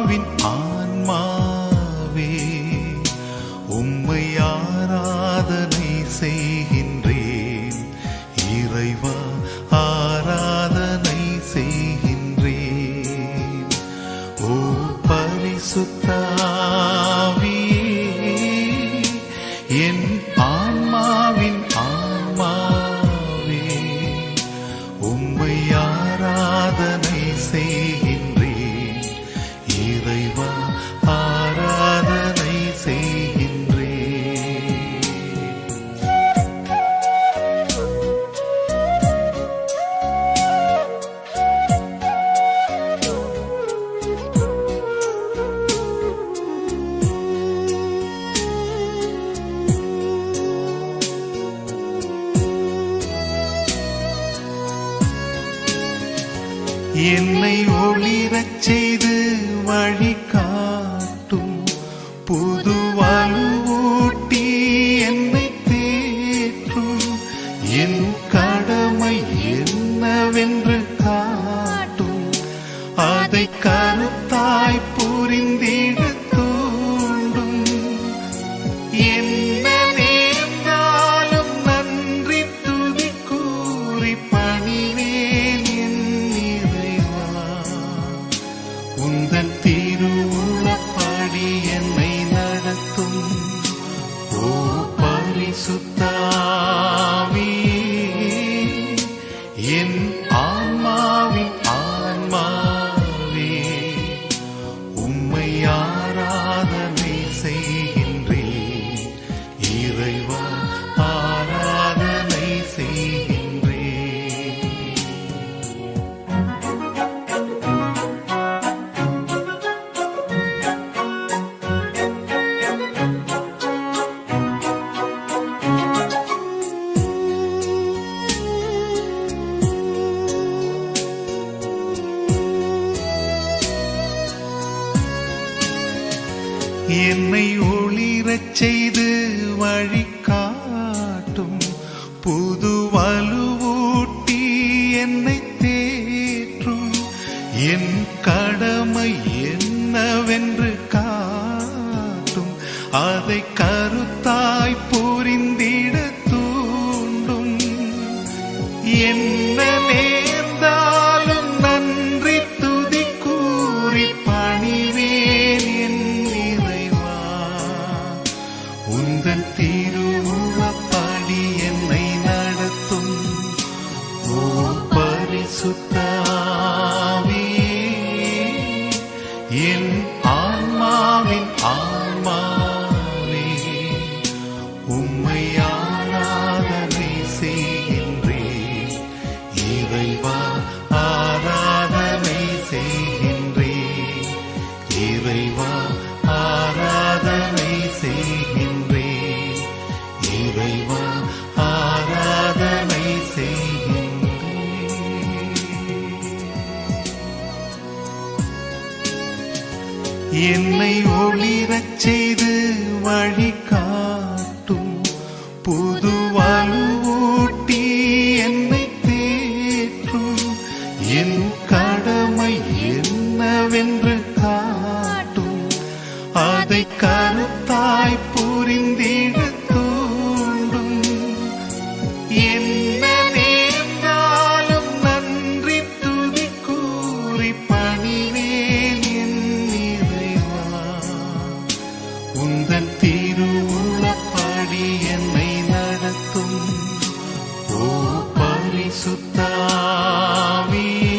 ஆன்மாவின் ஆன்மாவே உம்மை ஆராதனை செய்கின்றேன். இறைவா ஆராதனை செய்கின்றேன். ஓ பரிசுத்த ஆவியே, என் ஆன்மாவின் ஆன்மாவே உம்மை ஆராதனை செய்கின்றேன். இறைவா ஆராதனை செய்கின்றேன். என்னை ஒளிரச் செய்து வழிகாட்டும் புது வலுவூட்டி என்னை தேற்றும். என் கடமை என்னவென்று காட்டும், அதை கருத்தாய் புரிந்திட தூண்டும். என்ன நேர்ந்தாலும் நன்றி துதி கூறி பணிவேன் என் இறைவா. உந்தன் திருவுளப்படி என்னை நடத்தும். ஓ பரிசுத்த ஆவியே, என் ஆன்மாவின் ஆன்மாவே உம்மை ஆராதனை செய்கின்றேன். இறைவா ஆராதனை செய்கின்றேன். என்னை ஒளிரச் செய்து வழிகாட்டும் புது வலுவூட்டி என்னை தேற்றும். என் கடமை என்னவென்று காட்டும், அதை கருத்தாய் புரிந்திட தூண்டும். என்ன நேர்ந்தாலும் நன்றி துதி கூறி பணிவேன் என் இறைவா. உந்தன் திருவுளப்படி என்னை நடத்தும். ஓ பரிசுத்த ஆவியே, என் ஆன்மாவின் ஆன்மாவே உம்மை ஆராதனை செய்கின்றேன். இறைவா ஆராதனை செய்கின்றேன். இறைவா ஆராதனை செய்கின்றேன். இறைவா ஆராதனை செய்கின்றேன். என்னை ஒளிரச் செய்து வழிகாட்டும் புது வலுவூட்டி என்னை தேற்றும். என் கடமை என்னவென்று காட்டும், அதை கருத்தாய் புரிந்திட தூண்டும். என்ன நேர்ந்தாலும் நன்றி துதி கூறி பணிவேன் என் இறைவா. உந்தன் திருவுளப்படி என்னை நடத்தும். ஓ பரிசுத்த ஆவியே,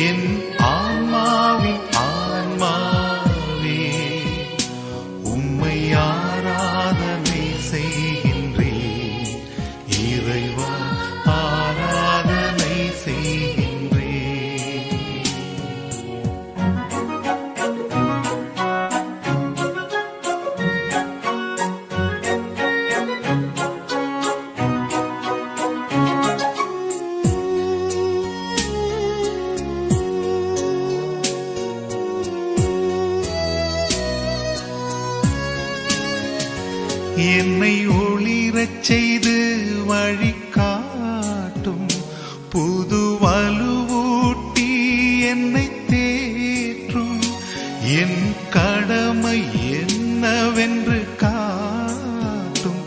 என் ஆன்மாவின் ஆன்மாவே உம்மை ஆராதனை செய்கின்றேன். இறைவா ஆராதனை செய்கின்றேன். என்னை ஒளிரச் செய்து வழிகாட்டும் புது வலுவூட்டி என்னை தேற்றும். என் கடமை என்னவென்று காட்டும்,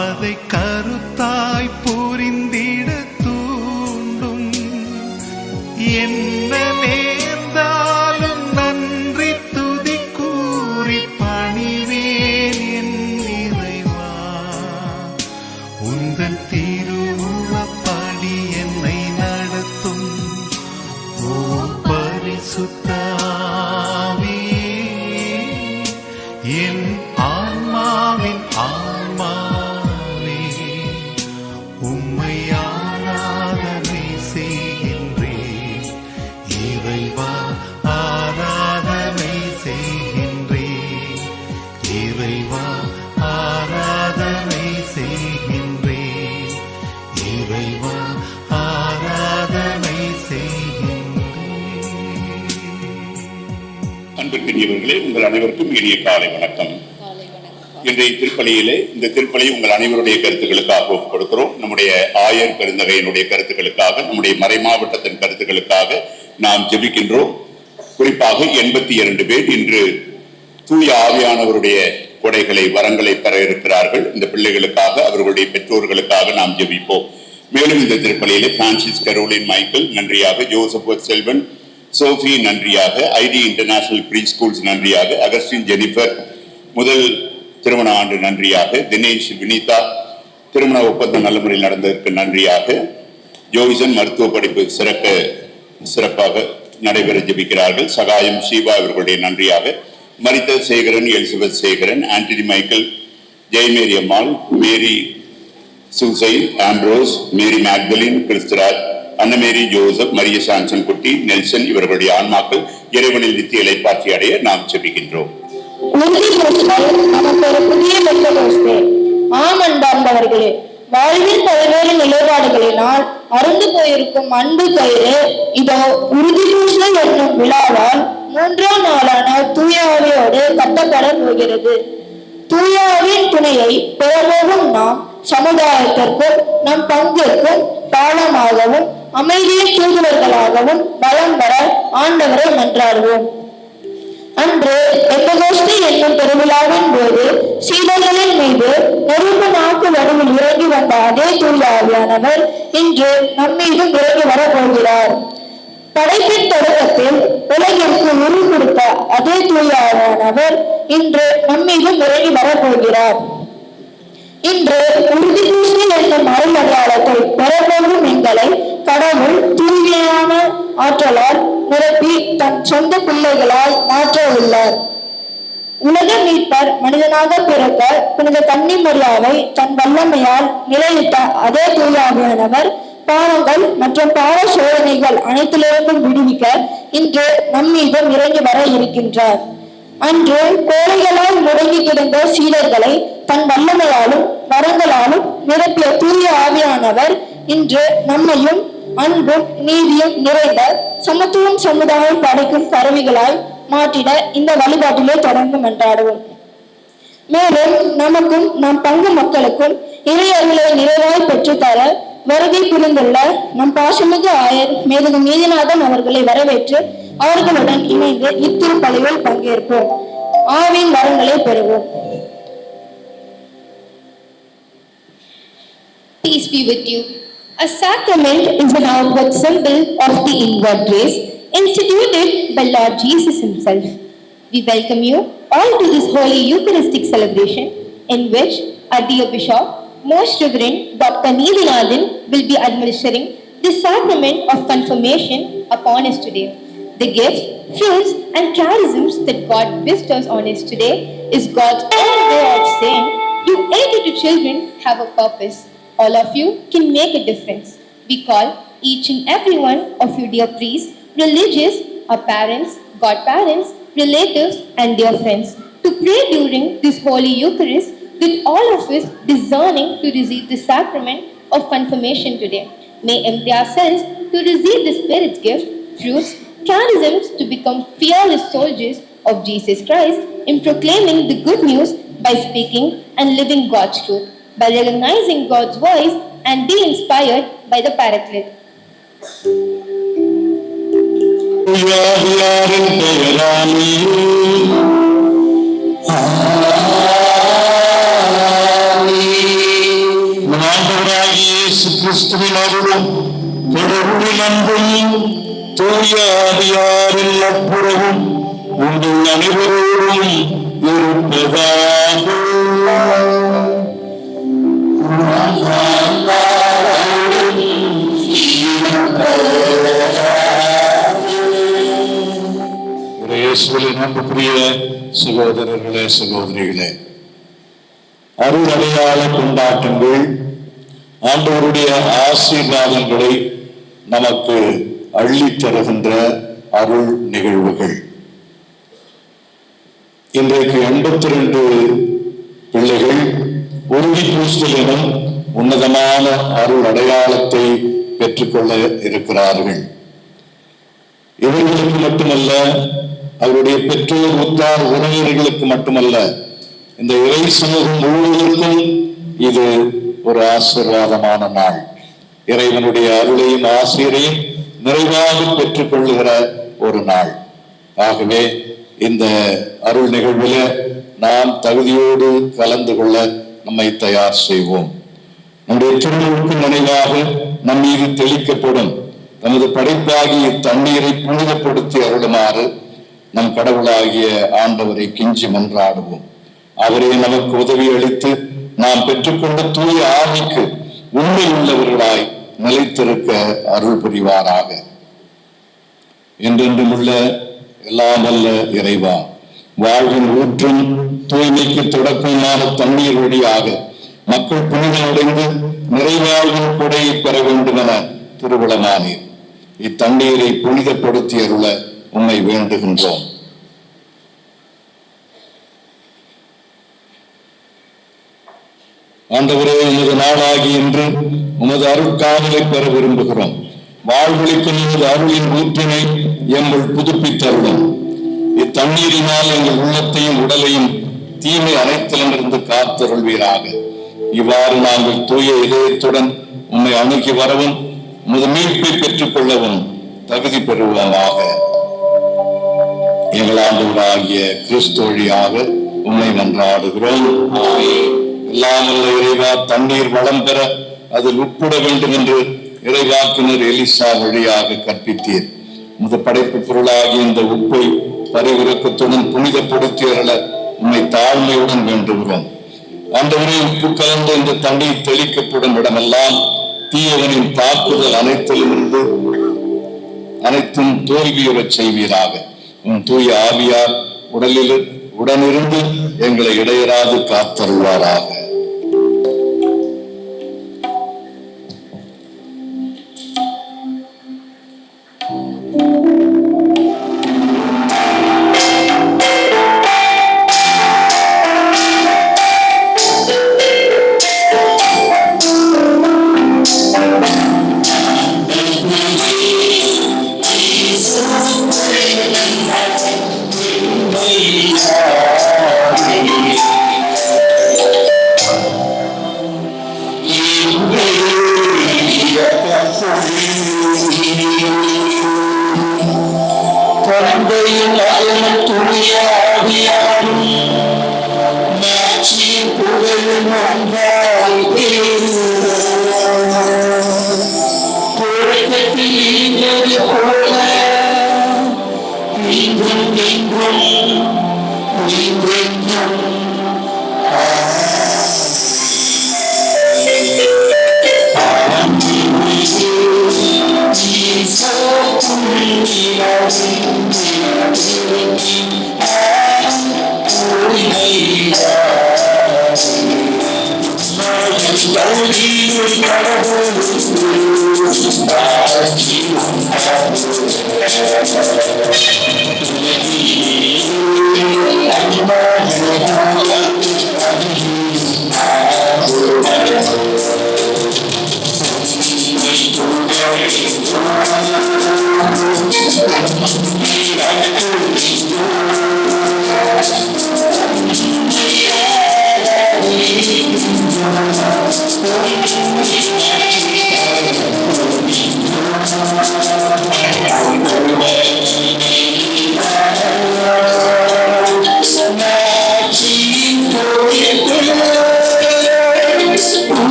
அதை கருத்தாய் புரிந்திட தூண்டும். என்ன நேர்ந்தாலும் நன்றி துதி கூறி பணிவேன் என் இறைவா. உந்தன் திருவுளப்படி என்னை நடத்தும் ஓ பரிசுத்த ஆவியே, என் ஆன்மாவின் ஆன்மாவே, உம்மை ஆராதனை செய்கின்றேன். இறைவா ஆராதனை செய்கின்றேன். இறைவா ஆராதனை செய்கின்றேன். இறைவா ஆராதனை செய்கின்றேன். அன்பிற்குரியவர்களே, உங்கள் அனைவருக்கும் இனிய காலை வணக்கம். இன்றைய திருப்பலியிலே இந்த திருப்பலி உங்கள் அனைவருடைய கருத்துக்களுக்காக கொடுக்கிறோம். நம்முடைய ஆயர் பெருந்தகையினுடைய கருத்துக்களுக்காக, நம்முடைய மறைமாவட்டத்தின் கருத்துக்களுக்காக நாம் ஜெபிக்கின்றோம். குறிப்பாக 82 பேர் இன்று தூய ஆவியானவருடைய கொடைகளை வரங்களை பெற இருக்கிறார்கள். இந்த பிள்ளைகளுக்காக, அவர்களுடைய பெற்றோர்களுக்காக நாம் ஜெபிப்போம். மேலும் இந்த திருப்பலியிலே பிரான்சிஸ் கரோலின் மைக்கேல் நன்றியாக, ஜோசப் செல்வன் சோஃபி நன்றியாக, ஐடி இன்டர்நேஷனல் ப்ரீ ஸ்கூல்ஸ் நன்றியாக, அகஸ்டின் ஜெனிஃபர் முதல் திருமண ஆண்டு நன்றியாக, தினேஷ் வினிதா திருமண ஒப்பந்தம் நல்ல முறையில் நடந்ததற்கு நன்றியாக, ஜோய்சன் மருத்துவ படிப்பு சிறப்பாக நடைபெற ஜெபிக்கிறார்கள். சகாயம் ஷீபா இவர்களுடைய நன்றியாக, மரித்த Sekaran, Elizabeth Sekaran, Antony Michael, Jayamary Ammal, Mary Susai, Ambrose, Mary Magdalene, Christuraj, Annamary Joseph, Mariya Samson Kutty, Nelson இவர்களுடைய ஆன்மாக்கள் இறைவனில் நித்திய இளைப்பாற்றி அடைய நாம் ஜெபிக்கின்றோம். ஆம் அன்பார்ந்தவர்களே, வாழ்வில் பல்வேறு நிலைப்பாடுகளினால் அருந்து போயிருக்கும் அன்பு கயிறு இதோ உறுதி பூசல் என்னும் விழாவால் 3ஆம் நாளான தூயாவியோடு கட்டப்பட போகிறது. தூயாவின் துணையை பெறவும் நாம் சமுதாயத்திற்கும் நம் பங்கிற்கும் பாலமாகவும் அமைதியை தூதுவர்களாகவும் பலம் பெற ஆண்டவரை மன்றாடுவோம். அன்று பெந்தகோஸ்து என்னும் பெருவிழாவின் போது சீடர்களின் மீது நெருப்பு நாக்கு வடிவில் இறங்கி வந்த அதே தூய ஆவியானவர் இன்று நம்மீதும் இறங்கி வரப்போகிறார். படைப்பின் தொடக்கத்தில் உலகிற்கு உரு கொடுத்த அதே தூய ஆவியானவர் இன்று நம்மீதும் இறங்கி வரப்போகிறார். இன்று உறுதி பூசி என்னும் அருள் அடையாளத்தை பெறப்போகும் எங்களை கடவுள் தூய்மையான ஆற்றலால் நிரப்பி தன் சொந்த பிள்ளைகளால் மாற்ற உள்ளார். உலக மீட்பர் மனிதனாக பிறக்க புனித கன்னிமரியாவை தன் வல்லமையால் நிலையிட்ட அதே தூயாவியானவர் பாவங்கள் மற்றும் பாவ சோதனைகள் அனைத்திலிருந்தும் விடுவிக்க இன்று நம்மீதும் இறங்கி வர இருக்கின்றார். அன்று கோழைகளால் முடங்கி கிடந்த சீடர்களை தன் வல்லமையாலும் வரங்களாலும் நிரப்பிய தூய ஆவியானவர் இன்று நம்மையும் அன்பும் நீதியும் நிறைந்த சமத்துவம் சமுதாயம் படைக்கும் கருவிகளாய் மாற்றிட இந்த வழிபாட்டிலே தொடர்ந்து மன்றாடுவோம். மேலும் நமக்கும் நம் பங்கு மக்களுக்கும் இறையர்களை நிறைவாய் பெற்றுத்தர வருகை புரிந்துள்ள நம் பாசமிகு ஆயர் மேதகு மீதிநாதன் அவர்களை வரவேற்று அவர்களுடன் இணைந்து இத்திருப்பலியில் பங்கேற்போம். ஆவின் வரங்களை பெறுவோம். Peace be with you. A sacrament is an outward symbol of the inward grace instituted by Lord Jesus himself. We welcome you all to this holy Eucharistic celebration in which our dear Bishop, Most Reverend Dr. Needinathan will be administering the sacrament of confirmation upon us today. The gifts, fruits and charisms that God bestows on us today is God's own way of saying, you able children have a purpose. All of you can make a difference. We call each and every one of you dear priests, religious, our parents, godparents, relatives and dear friends to pray during this holy Eucharist with all of us discerning to receive the sacrament of confirmation today. May empty ourselves to receive the Spirit's gift, fruits, charisms to become fearless soldiers of Jesus Christ in proclaiming the good news by speaking and living God's truth, by recognizing God's voice and be inspired by the Paraclete. பெயரானே கடவுளின் அன்பும் தூய ஆவியாரின் நட்புறவும் உங்கள் அனைவரோடும் இருப்பதாக. இயேசுவில் அன்புக்குரிய சகோதரர்களே, சகோதரிகளே, அருள் அடையாள கொண்டாட்டங்கள் ஆண்டவருடைய ஆசீர்வாதங்களை நமக்கு அள்ளித் தருகின்ற அருள் நிகழ்வுகள். இன்றைக்கு 82 பிள்ளைகள் உறுதி பூசல் எனும் உன்னதமான அருள் அடையாளத்தை பெற்றுக்கொள்ள இருக்கிறார்கள். இவர்களுக்கு மட்டுமல்ல, அவருடைய பெற்றோர், உற்றார், உறவினர்களுக்கு மட்டுமல்ல, இந்த இறை சமூகம் முழுவதற்கும் இது ஒரு ஆசீர்வாதமான நாள். இறைவனுடைய அருளையும் ஆசிரியரையும் நிறைவாக பெற்றுக் கொள்ளுகிற ஒரு நாள். ஆகவே இந்த அருள் நிகழ்வில் நாம் தகுதியோடு கலந்து கொள்ள நம்மை தயார் செய்வோம். நம்முடைய திருமணக்கு நினைவாக நம் மீது தெளிக்கப்படும் நமது படைப்பாகிய தண்ணீரை புனிதப்படுத்தி அருளுமாறு நம் கடவுளாகிய ஆண்டவரை கெஞ்சி மன்றாடுவோம். அவரே நமக்கு உதவி அளித்து நாம் பெற்றுக்கொண்ட தூய ஆவிக்கு உண்மை உள்ளவர்களாய் நிலைத்திருக்க அருள் புரிவாராக. என்றென்றும் உள்ள எல்லாம் வல்ல இறைவா, வாழ்வின் ஊற்றும் தூய்மைக்கு தொடக்கமான தண்ணீர் வழியாக மக்கள் புனிதமடைந்து நிறைவாழ்வின் கொடையை பெற வேண்டும் என திருவிழமானீர். இத்தண்ணீரை புனிதப்படுத்தி அருள உம்மை வேண்டுகின்றோம். ஆண்டவரே, உமது நாளாகி இன்று உமது அருட்காவலை பெற விரும்புகிறோம். வாழ்வழிக்கும் உமது அருளின் ஊற்றினை எங்கள் புதுப்பித்தருளும். இத்தண்ணீரினால் எங்கள் உள்ளத்தையும் உடலையும் தீமை அனைத்திலிருந்து காத்தருள்வீராக. இவ்வாறு நாங்கள் தூய இதயத்துடன் உம்மை அணுகி வரவும் உமது மீட்பை பெற்றுக் கொள்ளவும் தகுதி பெறுவோமாக. எங்கள் ஆண்டவராகிய கிறிஸ்து வழியாக உம்மை மன்றாடுகிறோம். எல்லாம் வல்ல இறைவா, தண்ணீர் வளம் பெற அதில் உட்பட வேண்டும் என்று இறைவாக்கினர் எலிசா வழியாக கற்பித்தீர். உமது படைப்பு பொருளாகிய இந்த உப்பை பரிவிறக்கத்துடன் புனிதப்படுத்தி அருள உம்மை தாழ்மையுடன் வேண்டுகிறோம். ஆண்டவரே, உப்பு கலந்த இந்த தண்ணீர் தெளிக்கப்படும் இடமெல்லாம் தீயவனின் தாக்குதல் அனைத்தும் தோல்வியுறச் செய்வீராக. உன் தூய ஆவியார் உடனிருந்து எங்களை இடையராது காத்தருள்வாராக.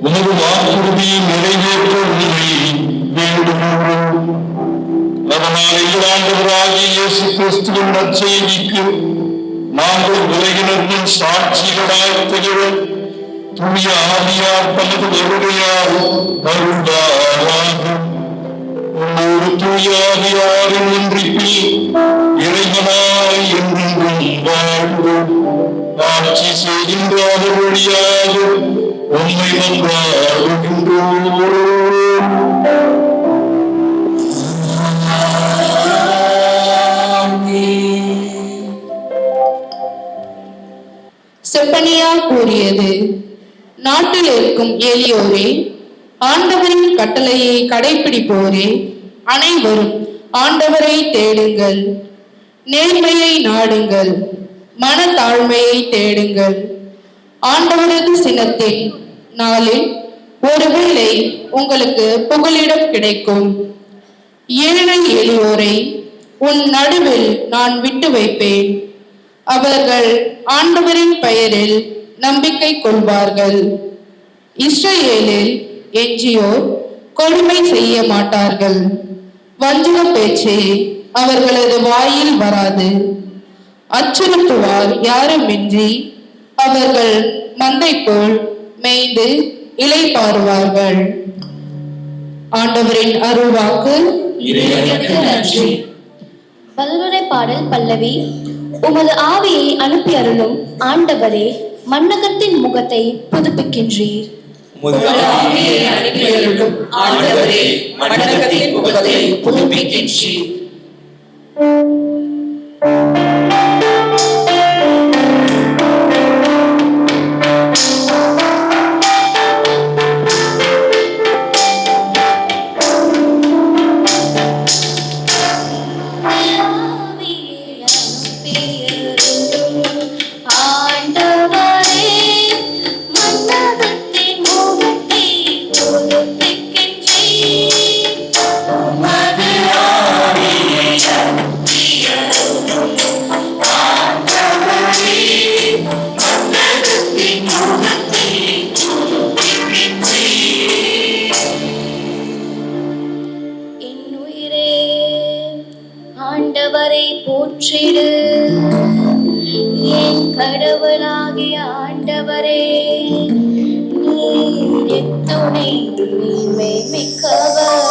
உமது வாக்குறுதியை நிறைவேற்ற உண்மை வேண்டுகிறோம். அதனால் எங்கள் ஆண்டவராகிய இயேசு கிறிஸ்துவின் நற்செய்திக்கு நாங்கள் உலகினர் முன் சாட்சிகளாய் திகழ தூய ஆவியார் தமது வருகையால் அருள்வாராக. ஒவ்வொரு தூய ஆவியாரின் ஒன்றிப்பில் இறைவனாய் என்றும் வாழ்வோம். ஆட்சி செய்கின்ற அவர் வழியாக உண்மை மன்றாடுகின்றோம். செப்பனியா கூறியது, நாட்டில் இருக்கும் எளியோரே, ஆண்டவரின் கட்டளையை கடைபிடிப்போரே, அனைவரும் ஆண்டவரை தேடுங்கள், நேர்மையை நாடுங்கள், மனத்தாழ்மையை தேடுங்கள். ஆண்டவரது சினத்தின் நாளில் ஒருவேளை உங்களுக்கு புகலிடம் கிடைக்கும். ஏழை எளியோரை உன் நடுவில் நான் விட்டு வைப்பேன். அவர்கள் ஆண்டவரின் பெயரில் நம்பிக்கை கொள்வார்கள். இஸ்ரவேலில் எஞ்சியோர் கொடுமை செய்ய மாட்டார்கள். வஞ்சக பேச்சு அவர்களது வாயில் வராது. அச்சுறுத்துவார் யாருமின்றி அவர்கள் மந்தை போல் மேய்ந்து இளைப்பாறுவார்கள். ஆண்டவரின் அருள்வாக்கு. வல்லுரை பாடல் பல்லவி. உமது ஆவியை அனுப்பி அருளும் ஆண்டவரே, மன்னகத்தின் முகத்தை புதுப்பிக்கின்றீர். ஆவியை அனுப்பி அருளும் ஆண்டவரே, மன்னகத்தின் முகத்தை புதுப்பிக்கின்றீர். ஆண்டவரை போற்றிடு, என் கடவுளாகிய ஆண்டவரே, நீர் எத்துணை தூய்மை மிக்கவர்.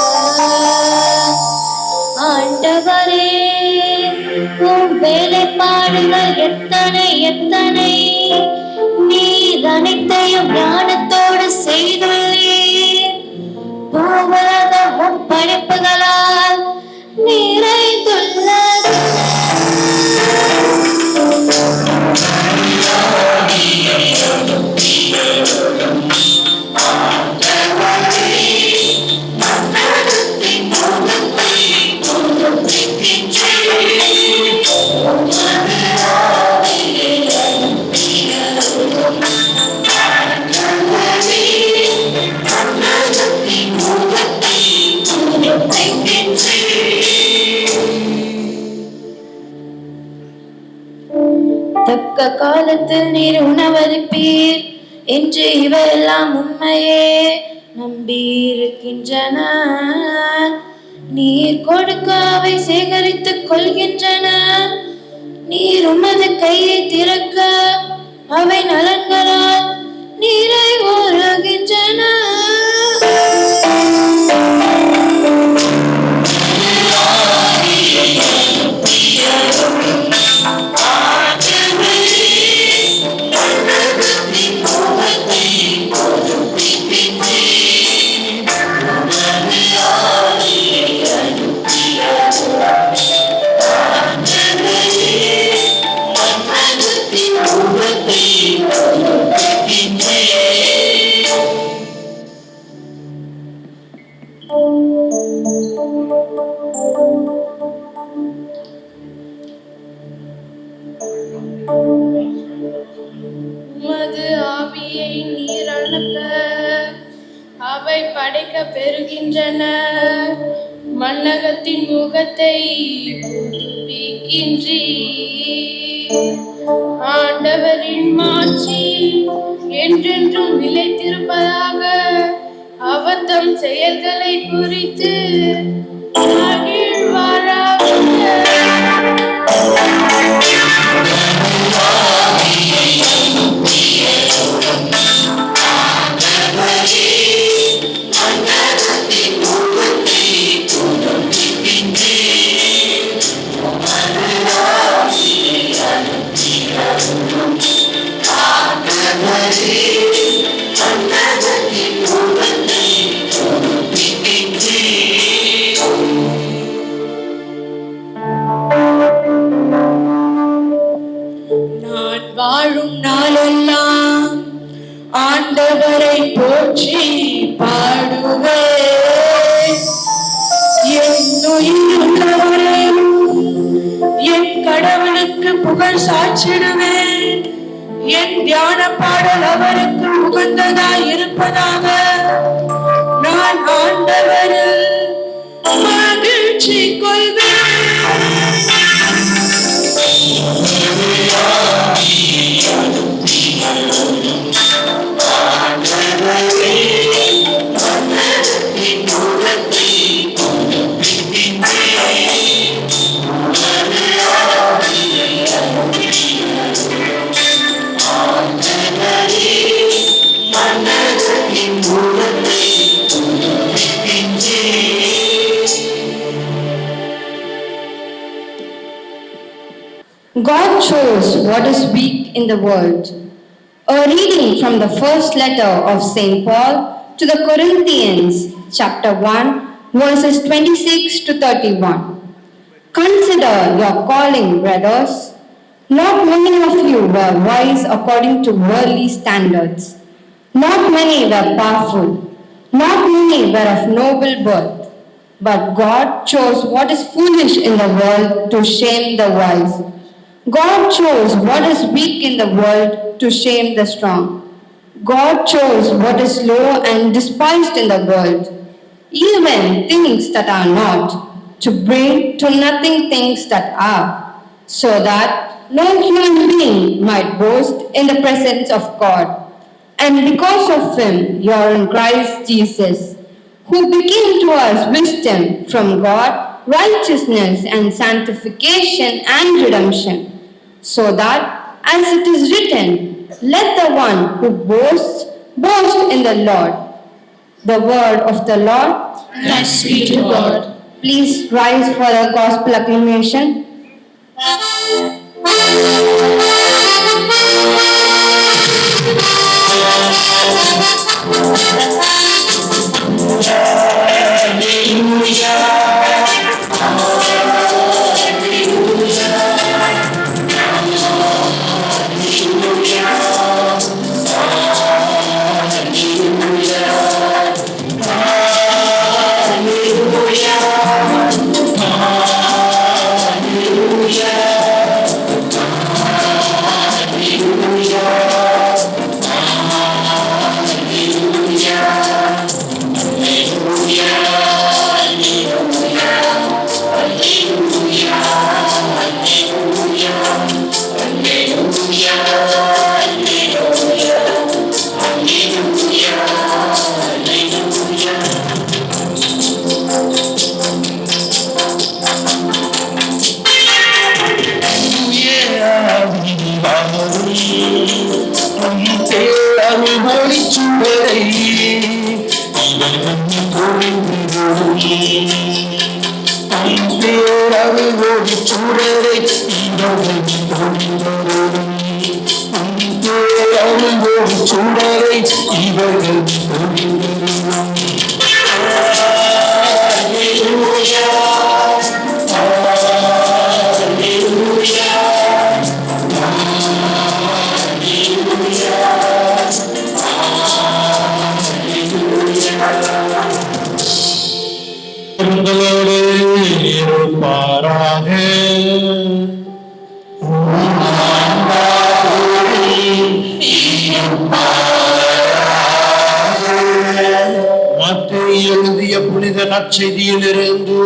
ஆண்டவரே, உம் வேலைப்பாடுகள் எத்தனை எத்தனை, நீர் அனைத்தையும் ஞானத்தோடு செய்துள்ளீர். பூவுலகம் உம் படைப்புகளால் நிறைந்துள்ளது. தக்க காலத்தில் நீர் உணவளிப்பீர் என்று இவையெல்லாம் உண்மையே நம்பியிருக்கின்றன. நீர் கொடுக்க அவை சேகரித்துக் கொள்கின்றன. நீர் உமது கையை திறக்க அவை நலன்களால் நீரை உருகின்றன. உமது ஆவியை நீர் அனுப்ப அவை படைக்க பெறுகின்றன. மண்ணகத்தின் முகத்தை புதுப்பிக்கின்றீர். ஆண்டவரின் மாட்சி என்றென்றும் நிலைத்திருப்பதாக. அவர் தம் செயல்களை குறித்து மகிழ்வாராக. நான் வாழும் நாளெல்லாம் ஆண்டவரை போற்றி பாடுவேன். என் உயிருள்ளவரையும் என் கடவுளுக்கு புகழ் சாற்றிடுவேன். என் தியான பாடல் அவருக்கு உகந்ததாய் இருப்பதாக. நான் ஆண்டவரில் மகிழ்ச்சி கொள்வேன். God chose what is weak in the world. A reading from the first letter of St. Paul to the Corinthians, chapter 1, verses 26 to 31. Consider your calling, brothers. Not many of you were wise according to worldly standards. Not many were powerful. Not many were of noble birth. But God chose what is foolish in the world to shame the wise. God chose what is weak in the world to shame the strong. God chose what is low and despised in the world, even things that are not, to bring to nothing things that are, so that no human being might boast in the presence of God. And because of him you are in Christ Jesus, who became to us wisdom from God, righteousness and sanctification and redemption. So that, as it is written, let the one who boasts, boast in the Lord. The word of the Lord. Thanks be to God. Please rise for the gospel acclamation. இருப்பாராக. நற்செய்தியிலிருந்து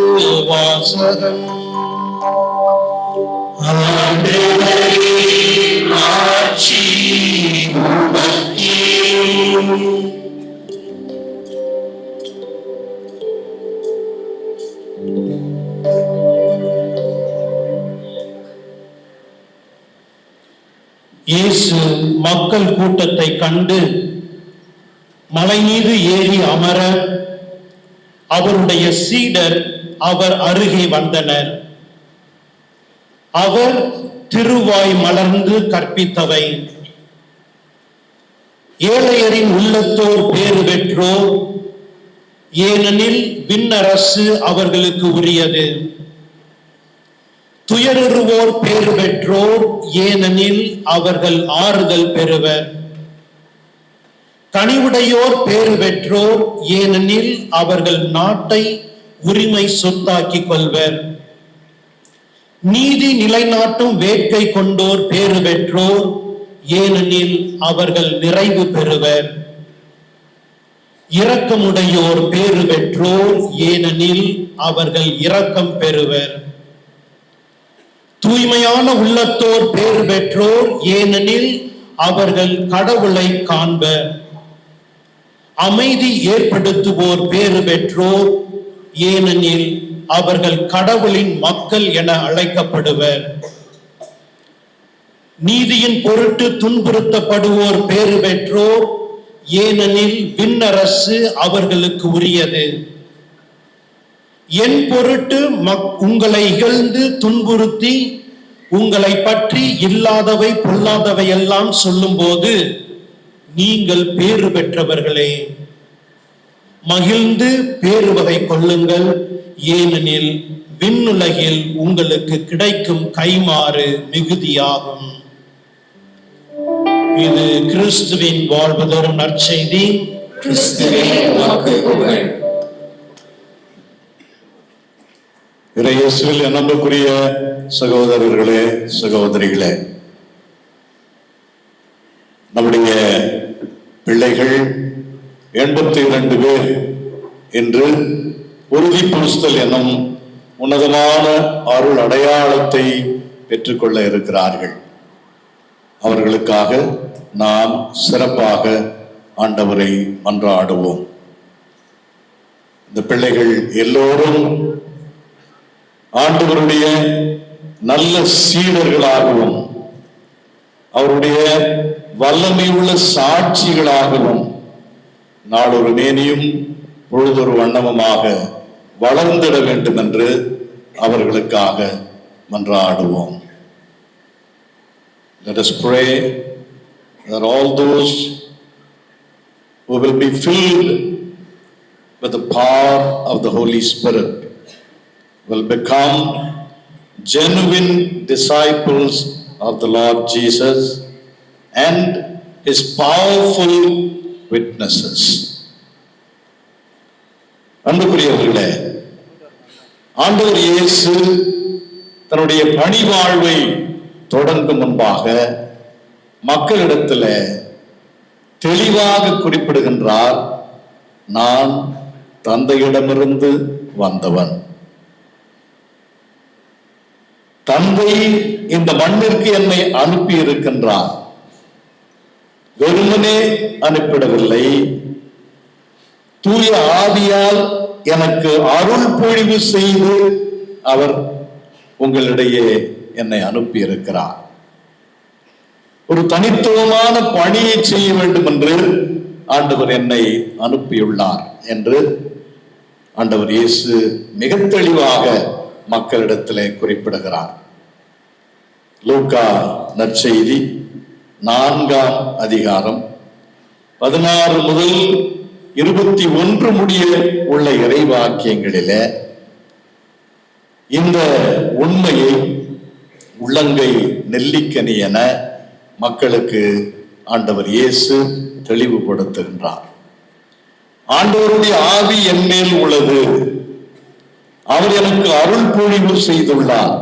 வாசகம். இயேசு மக்கள் கூட்டத்தை கண்டு மலை மீது ஏறி அமர அவருடைய சீடர் அவர் அருகே வந்தனர். அவர் திருவாய் மலர்ந்து கற்பித்தவை: ஏழையரின் உள்ளத்தோர் பேறு பெற்றோர், ஏனெனில் விண்ணரசு அவர்களுக்கு உரியது. துயருவோர் பேறு பெற்றோர், ஏனெனில் அவர்கள் ஆறுதல் பெறுவர். கனிவுடையோர் பேறு பெற்றோர், ஏனெனில் அவர்கள் நாட்டை உரிமை சொத்தாக்கிக் கொள்வர். நீதி நிலைநாட்டும் வேட்கை கொண்டோர் பேறு பெற்றோர், ஏனெனில் அவர்கள் நிறைவு பெறுவர். இரக்கமுடையோர் பேறு பெற்றோர், ஏனெனில் அவர்கள் இரக்கம் பெறுவர். தூய்மையான உள்ளத்தோர் பேறு பெற்றோர், ஏனெனில் அவர்கள் கடவுளை காண்பர். அமைதி ஏற்படுத்துவோர் பேறு பெற்றோர், ஏனெனில் அவர்கள் கடவுளின் மக்கள் என அழைக்கப்படுவர். நீதியின் பொருட்டு துன்புறுத்தப்படுவோர் பேறு பெற்றோர், ஏனெனில் விண்ணரசு அவர்களுக்கு உரியது. என் பொருட்டு உங்களை இகழ்ந்து துன்புறுத்தி உங்களை பற்றி இல்லாதவை பொல்லாதவை எல்லாம் சொல்லும் போது நீங்கள் பேறு பெற்றவர்களே. மகிழ்ந்து பேறு வகை கொள்ளுங்கள், ஏனெனில் விண்ணுலகில் உங்களுக்கு கிடைக்கும் கைமாறு மிகுதியாகும். இது கிறிஸ்துவின் வாழ்வு தரும் நற்செய்தி. கிறிஸ்துவே உமக்கு புகழ். இயேசுவில் அன்புக்குரிய சகோதரர்களே, சகோதரிகளே, நம்முடைய பிள்ளைகள் 82 பேர் என்று உறுதி பூசுதல் என்னும் உன்னதமான அருள் அடையாளத்தை பெற்றுக்கொள்ள இருக்கிறார்கள். அவர்களுக்காக நாம் சிறப்பாக ஆண்டவரை மன்றாடுவோம். இந்த பிள்ளைகள் எல்லோரும் ஆண்டவருடைய நல்ல சீடர்களாகவும் அவருடைய வல்லமை உள்ள சாட்சிகளாகவும் நாளொரு மேனியும் பொழுதொரு வண்ணமுமாக வளர்ந்திட வேண்டும் என்று அவர்களுக்காக மன்றாடுவோம். Let us pray that all those who will be filled with the power of the Holy Spirit will become genuine disciples of the Lord Jesus and his powerful witnesses. அன்புக்குரியவர்களே, ஆண்டவர் இயேசு தன்னுடைய பணி வாழ்வை தொடங்கும் முன்பாக மக்களிடத்தில் தெளிவாக குறிப்பிடுகின்றார்: நான் தந்தையிடமிருந்து வந்தவன். தந்தை இந்த மண்ணிற்கு என்னை அனுப்பி இருக்கின்றார். வெறுமனே அனுப்பிடவில்லை, தூய ஆவியால் எனக்கு அருள் பொழிவு செய்து அவர் உங்களிடையே என்னை அனுப்பி இருக்கிறார். ஒரு தனித்துவமான பணியை செய்ய வேண்டும் என்று ஆண்டவர் என்னை அனுப்பியுள்ளார் என்று ஆண்டவர் இயேசு மிக தெளிவாக மக்களிடத்திலே குறிப்பிடுகிறார். லூக்கா நற்செய்தி 4ஆம் அதிகாரம் 16 முதல் 21 முடிய உள்ள இறைவாக்கியங்களிலே இந்த உண்மையை உள்ளங்கை நெல்லிக்கனி என மக்களுக்கு ஆண்டவர் இயேசு தெளிவுபடுத்துகின்றார். ஆண்டவருடைய ஆவி என் மேல் உள்ளது, அவர் எனக்கு அருள் பொழிவு செய்துள்ளார்.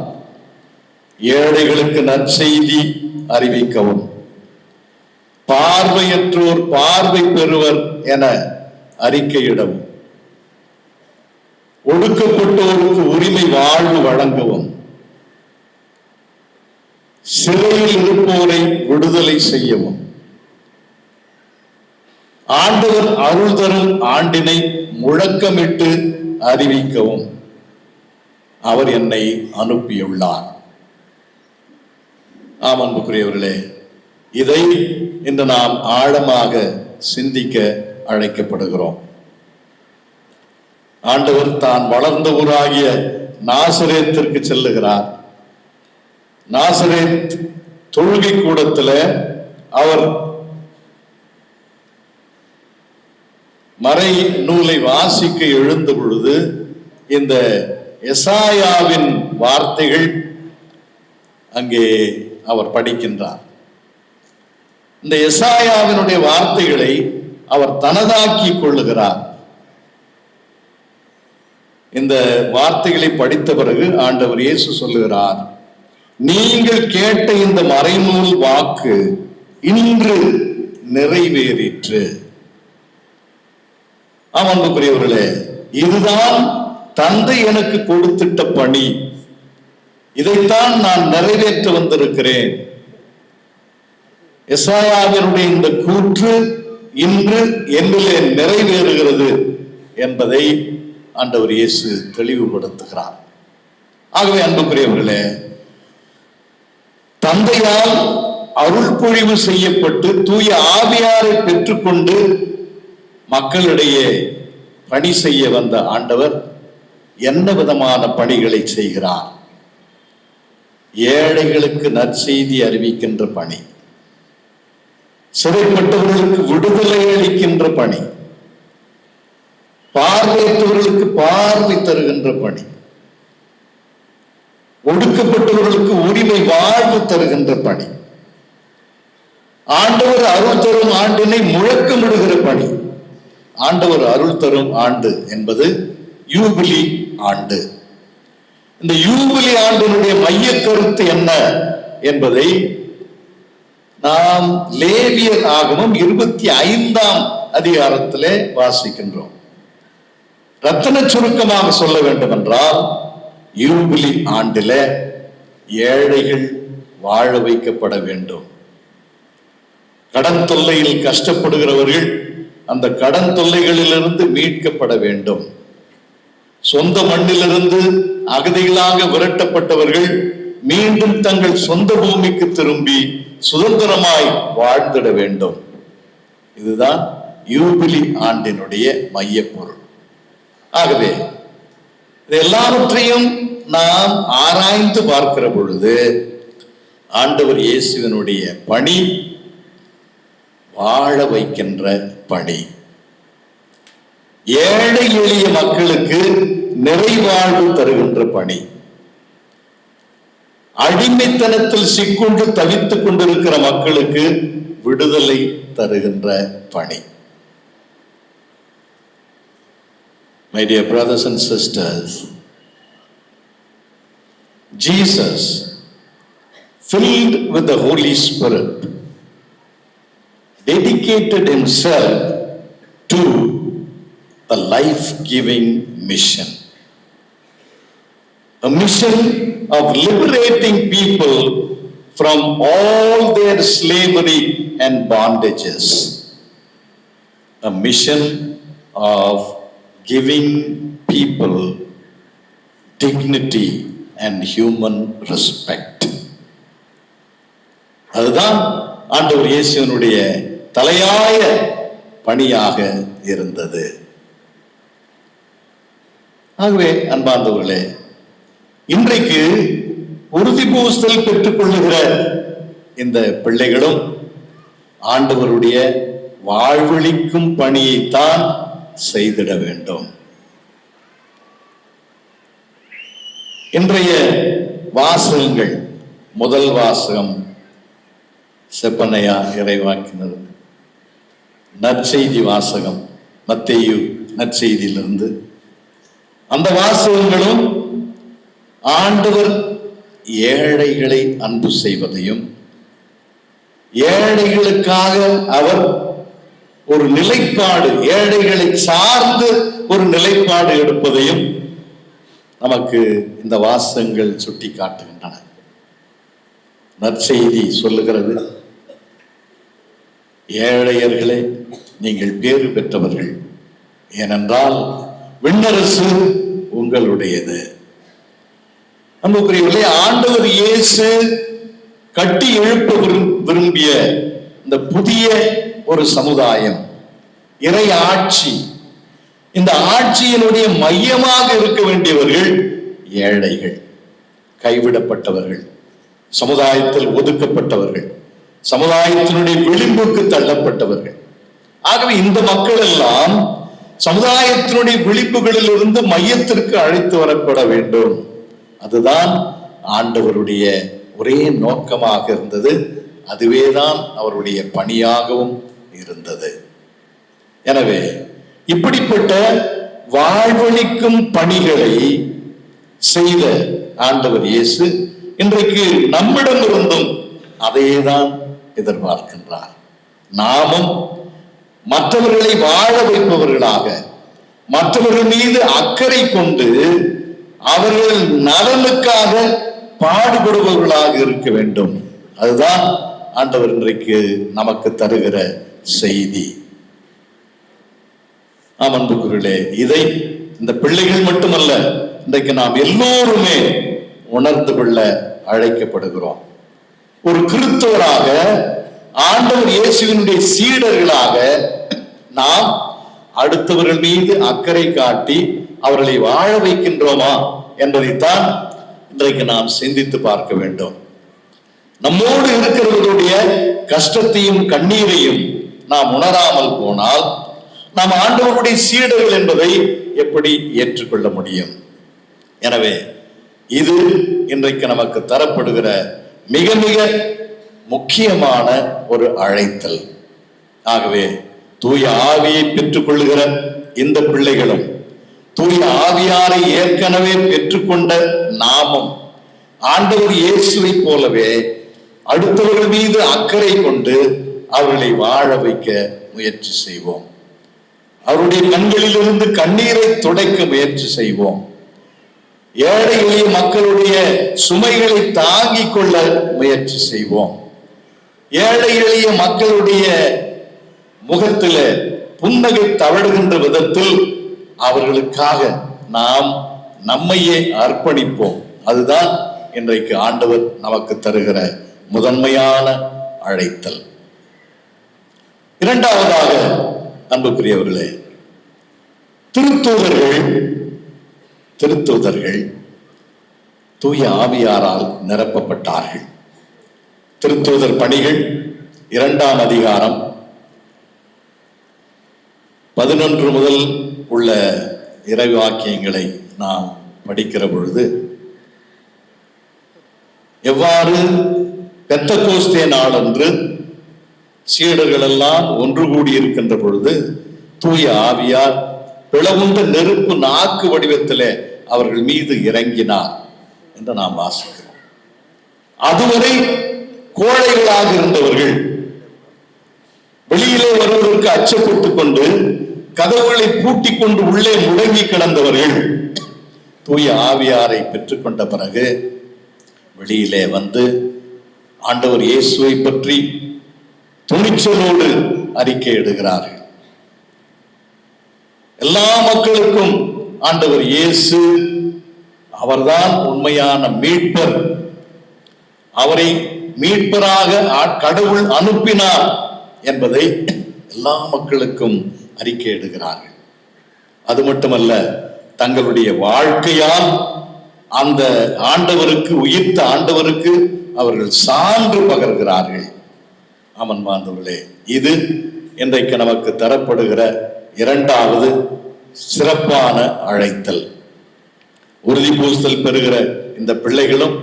ஏழைகளுக்கு நற்செய்தி அறிவிக்கவும், பார்வையற்றோர் பார்வை பெறுவர் என அறிக்கையிடவும், ஒடுக்கப்பட்டோருக்கு உரிமை வாழ்வு வழங்கவும், சிறையில் இருப்போரை விடுதலை செய்யவும், ஆண்டவர் அருள் தரும் ஆண்டினை முழக்கமிட்டு அறிவிக்கவும் அவர் என்னை அனுப்பியுள்ளார். ஆம் அன்புக்குரியவர்களே, இதை இன்று நாம் ஆழமாக சிந்திக்க அழைக்கப்படுகிறோம். ஆண்டவர் தான் வளர்ந்த ஊராகிய நாசரேத்திற்கு செல்லுகிறார். நாசரேத் தொழுகை கூடத்தில் அவர் மறை நூலை வாசிக்க எழுந்த பொழுது இந்த எசாயாவின் வார்த்தைகள் அங்கே அவர் படிக்கின்றார். இந்த எசாயாவினுடைய வார்த்தைகளை அவர் தனதாக்கி கொள்ளுகிறார். இந்த வார்த்தைகளை படித்த பிறகு ஆண்டவர் இயேசு சொல்லுகிறார், நீங்கள் கேட்ட இந்த மறைநூல் வாக்கு இன்று நிறைவேறிற்று. அன்புக்குரியவர்களே, இதுதான் தந்தை எனக்கு கொடுத்திட்ட பணி, இதைத்தான் நான் நிறைவேற்ற வந்திருக்கிறேன். எசாயாவினுடைய இந்த கூற்று இன்று என்னிலே நிறைவேறுகிறது என்பதை ஆண்டவர் இயேசு தெளிவுபடுத்துகிறார். ஆகவே அன்புக்குரியவர்களே, தந்தையால் அருள் பொழிவு செய்யப்பட்டு தூய ஆவியாரை பெற்றுக்கொண்டு மக்களிடையே பணி செய்ய வந்த ஆண்டவர் என்ன விதமான பணிகளை செய்கிறார்? ஏழைகளுக்கு நற்செய்தி அறிவிக்கின்ற பணி, சிறைப்பட்டவர்களுக்கு விடுதலை அளிக்கின்ற பணி, பார்வையற்றவர்களுக்கு பார்வை தருகின்ற பணி, ஒடுக்கப்பட்டவர்களுக்கு உரிமை வாழ்வு தருகின்ற பணி, ஆண்டவர் அருள் தரும் ஆண்டினை முழக்கமிடுகிற பணி. ஆண்டவர் அருள் தரும் ஆண்டு என்பது யூபிலி ஆண்டு. இந்த யூபிலி ஆண்டினுடைய மைய கருத்து என்ன என்பதை நாம் லேவியர் ஆகமம் 25ஆம் அதிகாரத்திலே வாசிக்கின்றோம். ரத்தின சுருக்கமாக சொல்ல வேண்டும் என்றால், யூபிலி ஆண்டில ஏழைகள் வாழ வைக்கப்பட வேண்டும். கடன் தொல்லையில் கஷ்டப்படுகிறவர்கள் அந்த கடன் தொல்லைகளிலிருந்து மீட்கப்பட வேண்டும். சொந்த மண்ணிலிருந்து அகதிகளாக விரட்டப்பட்டவர்கள் மீண்டும் தங்கள் சொந்த பூமிக்கு திரும்பி சுதந்திரமாய் வாழ்ந்திட வேண்டும். இதுதான் யூபிலி ஆண்டினுடைய மைய பொருள். ஆகவே இது எல்லாவற்றையும் நாம் ஆராய்ந்து பார்க்கிற பொழுது ஆண்டவர் இயேசுவினுடைய பணி வாழ வைக்கின்ற பணி, ஏழை எளிய மக்களுக்கு நிறைவாழ்வு தருகின்ற பணி, அடிமைத்தனத்தில் சிக்குண்டு தவித்துக் கொண்டிருக்கிற மக்களுக்கு விடுதலை தருகின்ற பணி. My dear brothers and sisters, Jesus, filled with the Holy Spirit, dedicated himself to a life-giving mission. A mission of liberating people from all their slavery and bondages. A mission of giving people dignity and human respect. அதுதான் ஆண்டவர் இயேசுவினுடைய தலையாய பணியாக இருந்தது. ஆகவே அன்பார்ந்தவர்களே, இன்றைக்கு உறுதி பூசல் பெற்றுக் கொள்ளுகிற இந்த பிள்ளைகளும் ஆண்டவருடைய வாழ்வளிக்கும் பணியைத்தான் செய்திட வேண்டும். இன்றைய வாசகங்கள், முதல் வாசகம் செப்பனையா இறைவாக்கினர் நற்செய்தி வாசகம், மத்தேயு நற்செய்தியிலிருந்து. அந்த வாசகங்களும் ஆண்டவர் ஏழைகளை அன்பு செய்வதையும், ஏழைகளுக்காக அவர் ஒரு நிலைப்பாடு, ஏழைகளை சார்ந்து ஒரு நிலைப்பாடு எடுப்பதையும் நமக்கு இந்த வாசகங்கள் சுட்டி காட்டுகின்றன. நற்செய்தி சொல்லுகிறது, ஏழையர்களே நீங்கள் பேறு பெற்றவர்கள், ஏனென்றால் விண்ணரசு உங்களுடையது. அன்புக்குரியவர்களே, ஆண்டவர் இயேசு கட்டி எழுப்ப விரும்பிய இந்த புதிய ஒரு சமுதாயம், இறை ஆட்சி, இந்த ஆட்சியினுடைய மையமாக இருக்க வேண்டியவர்கள் ஏழைகள், கைவிடப்பட்டவர்கள், சமுதாயத்தில் ஒதுக்கப்பட்டவர்கள், சமுதாயத்தினுடைய விளிம்புக்கு தள்ளப்பட்டவர்கள். ஆகவே இந்த மக்கள் எல்லாம் சமுதாயத்தினுடைய விளிம்புகளில் இருந்து மையத்திற்கு அழைத்து வரப்பட வேண்டும். அதுதான் ஆண்டவருடைய ஒரே நோக்கமாக இருந்தது. அதுவேதான் அவருடைய பணியாகவும் இருந்தது. எனவே இப்படிப்பட்ட வாழ்வளிக்கும் பணிகளை செய்த ஆண்டவர் இயேசு இன்றைக்கு நம்மிடமிருந்தும் அதையேதான் எதிர்பார்க்கின்றார். நாமும் மற்றவர்களை வாழ வைப்பவர்களாக, மற்றவர்கள் மீது அக்கறை கொண்டு அவர்கள் நலனுக்காக பாடுபடுபவர்களாக இருக்க வேண்டும். அதுதான் ஆண்டவர் இன்றைக்கு நமக்கு தருகிற செய்தி. அன்புக்குரியவர்களே, இதை இந்த பிள்ளைகள் மட்டுமல்ல, இன்றைக்கு நாம் எல்லோருமே உணர்ந்து கொள்ள அழைக்கப்படுகிறோம். ஒரு கிறிஸ்தவராக, ஆண்டவர் இயேசுவினுடைய சீடர்களாக நாம் அடுத்தவர்கள் மீது அக்கறை காட்டி அவர்களை வாழ வைக்கின்றோமா என்பதைத்தான் இன்றைக்கு நாம் சிந்தித்து பார்க்க வேண்டும். நம்மோடு இருக்கிறவர்களுடைய கஷ்டத்தையும் கண்ணீரையும் நாம் உணராமல் போனால் நாம் ஆண்டவருடைய சீடர்கள் என்பதை எப்படி ஏற்றுக்கொள்ள முடியும்? எனவே இது இன்றைக்கு நமக்கு தரப்படுகிற மிக மிக முக்கியமான ஒரு அழைத்தல். ஆகவே தூய ஆவியை பெற்றுக் கொள்ளுகிற இந்த பிள்ளைகளும், தூய ஆவியாரை ஏற்கனவே பெற்றுக்கொண்ட நாமும் ஆண்டவர் இயேசுவை போலவே அடுத்தவர்கள் மீது அக்கறை கொண்டு அவர்களை வாழ வைக்க முயற்சி செய்வோம். அவருடைய கண்களிலிருந்து கண்ணீரை துடைக்க முயற்சி செய்வோம். ஏழை எளிய மக்களுடைய சுமைகளை தாங்கிக் கொள்ள முயற்சி செய்வோம். ஏழை எளிய மக்களுடைய முகத்தில் புன்னகை தவழுகின்ற விதத்தில் அவர்களுக்காக நாம் நம்மையே அர்ப்பணிப்போம். அதுதான் இன்றைக்கு ஆண்டவர் நமக்கு தருகிற முதன்மையான அழைத்தல். இரண்டாவதாக அன்புக்குரியவர்களே, திருத்தூதர்கள் தூய ஆவியாரால் நிரப்பப்பட்டார்கள். திருத்தூதர் பணிகள் 2ஆம் அதிகாரம் 11 முதல் உள்ள இறைவாக்கியங்களை நாம் படிக்கிற பொழுது, எவ்வாறு பெந்தெகோஸ்தே நாளன்று சீடர்கள் எல்லாம் ஒன்று கூடி இருக்கின்ற பொழுது தூய ஆவியார் பிளவுண்ட நெருப்பு நாக்கு வடிவத்திலே அவர்கள் மீது இறங்கினார் என்று நாம் வாசிக்கிறோம். அதுவரை கோழைகளாக இருந்தவர்கள், வெளியிலே வருவதற்கு அச்சப்பட்டுக் கொண்டு கதவுகளை பூட்டிக் கொண்டு உள்ளே முடங்கி கிடந்தவர்கள் தூய ஆவியாரை பெற்றுக்கொண்ட பிறகு வெளியிலே வந்து ஆண்டவர் இயேசுவை பற்றி துணிச்சலோடு அறிக்கை இடுகிறார்கள். எல்லா மக்களுக்கும் ஆண்டவர் இயேசு அவர்தான் உண்மையான மீட்பர், அவரை மீட்பராக கடவுள் அனுப்பினார் என்பதை எல்லா மக்களுக்கும் அறிக்கை இடுகிறார்கள். அது மட்டுமல்ல, தங்களுடைய வாழ்க்கையால் அந்த ஆண்டவருக்கு, உயிர்த்த ஆண்டவருக்கு அவர்கள் சான்று பகர்கிறார்கள். அன்பார்ந்தவர்களே, இது இன்றைக்கு நமக்கு தரப்படுகிற இரண்டாவது சிறப்பான அழைத்தல். உறுதி பூசல் பெறுகிற இந்த பிள்ளைகளும்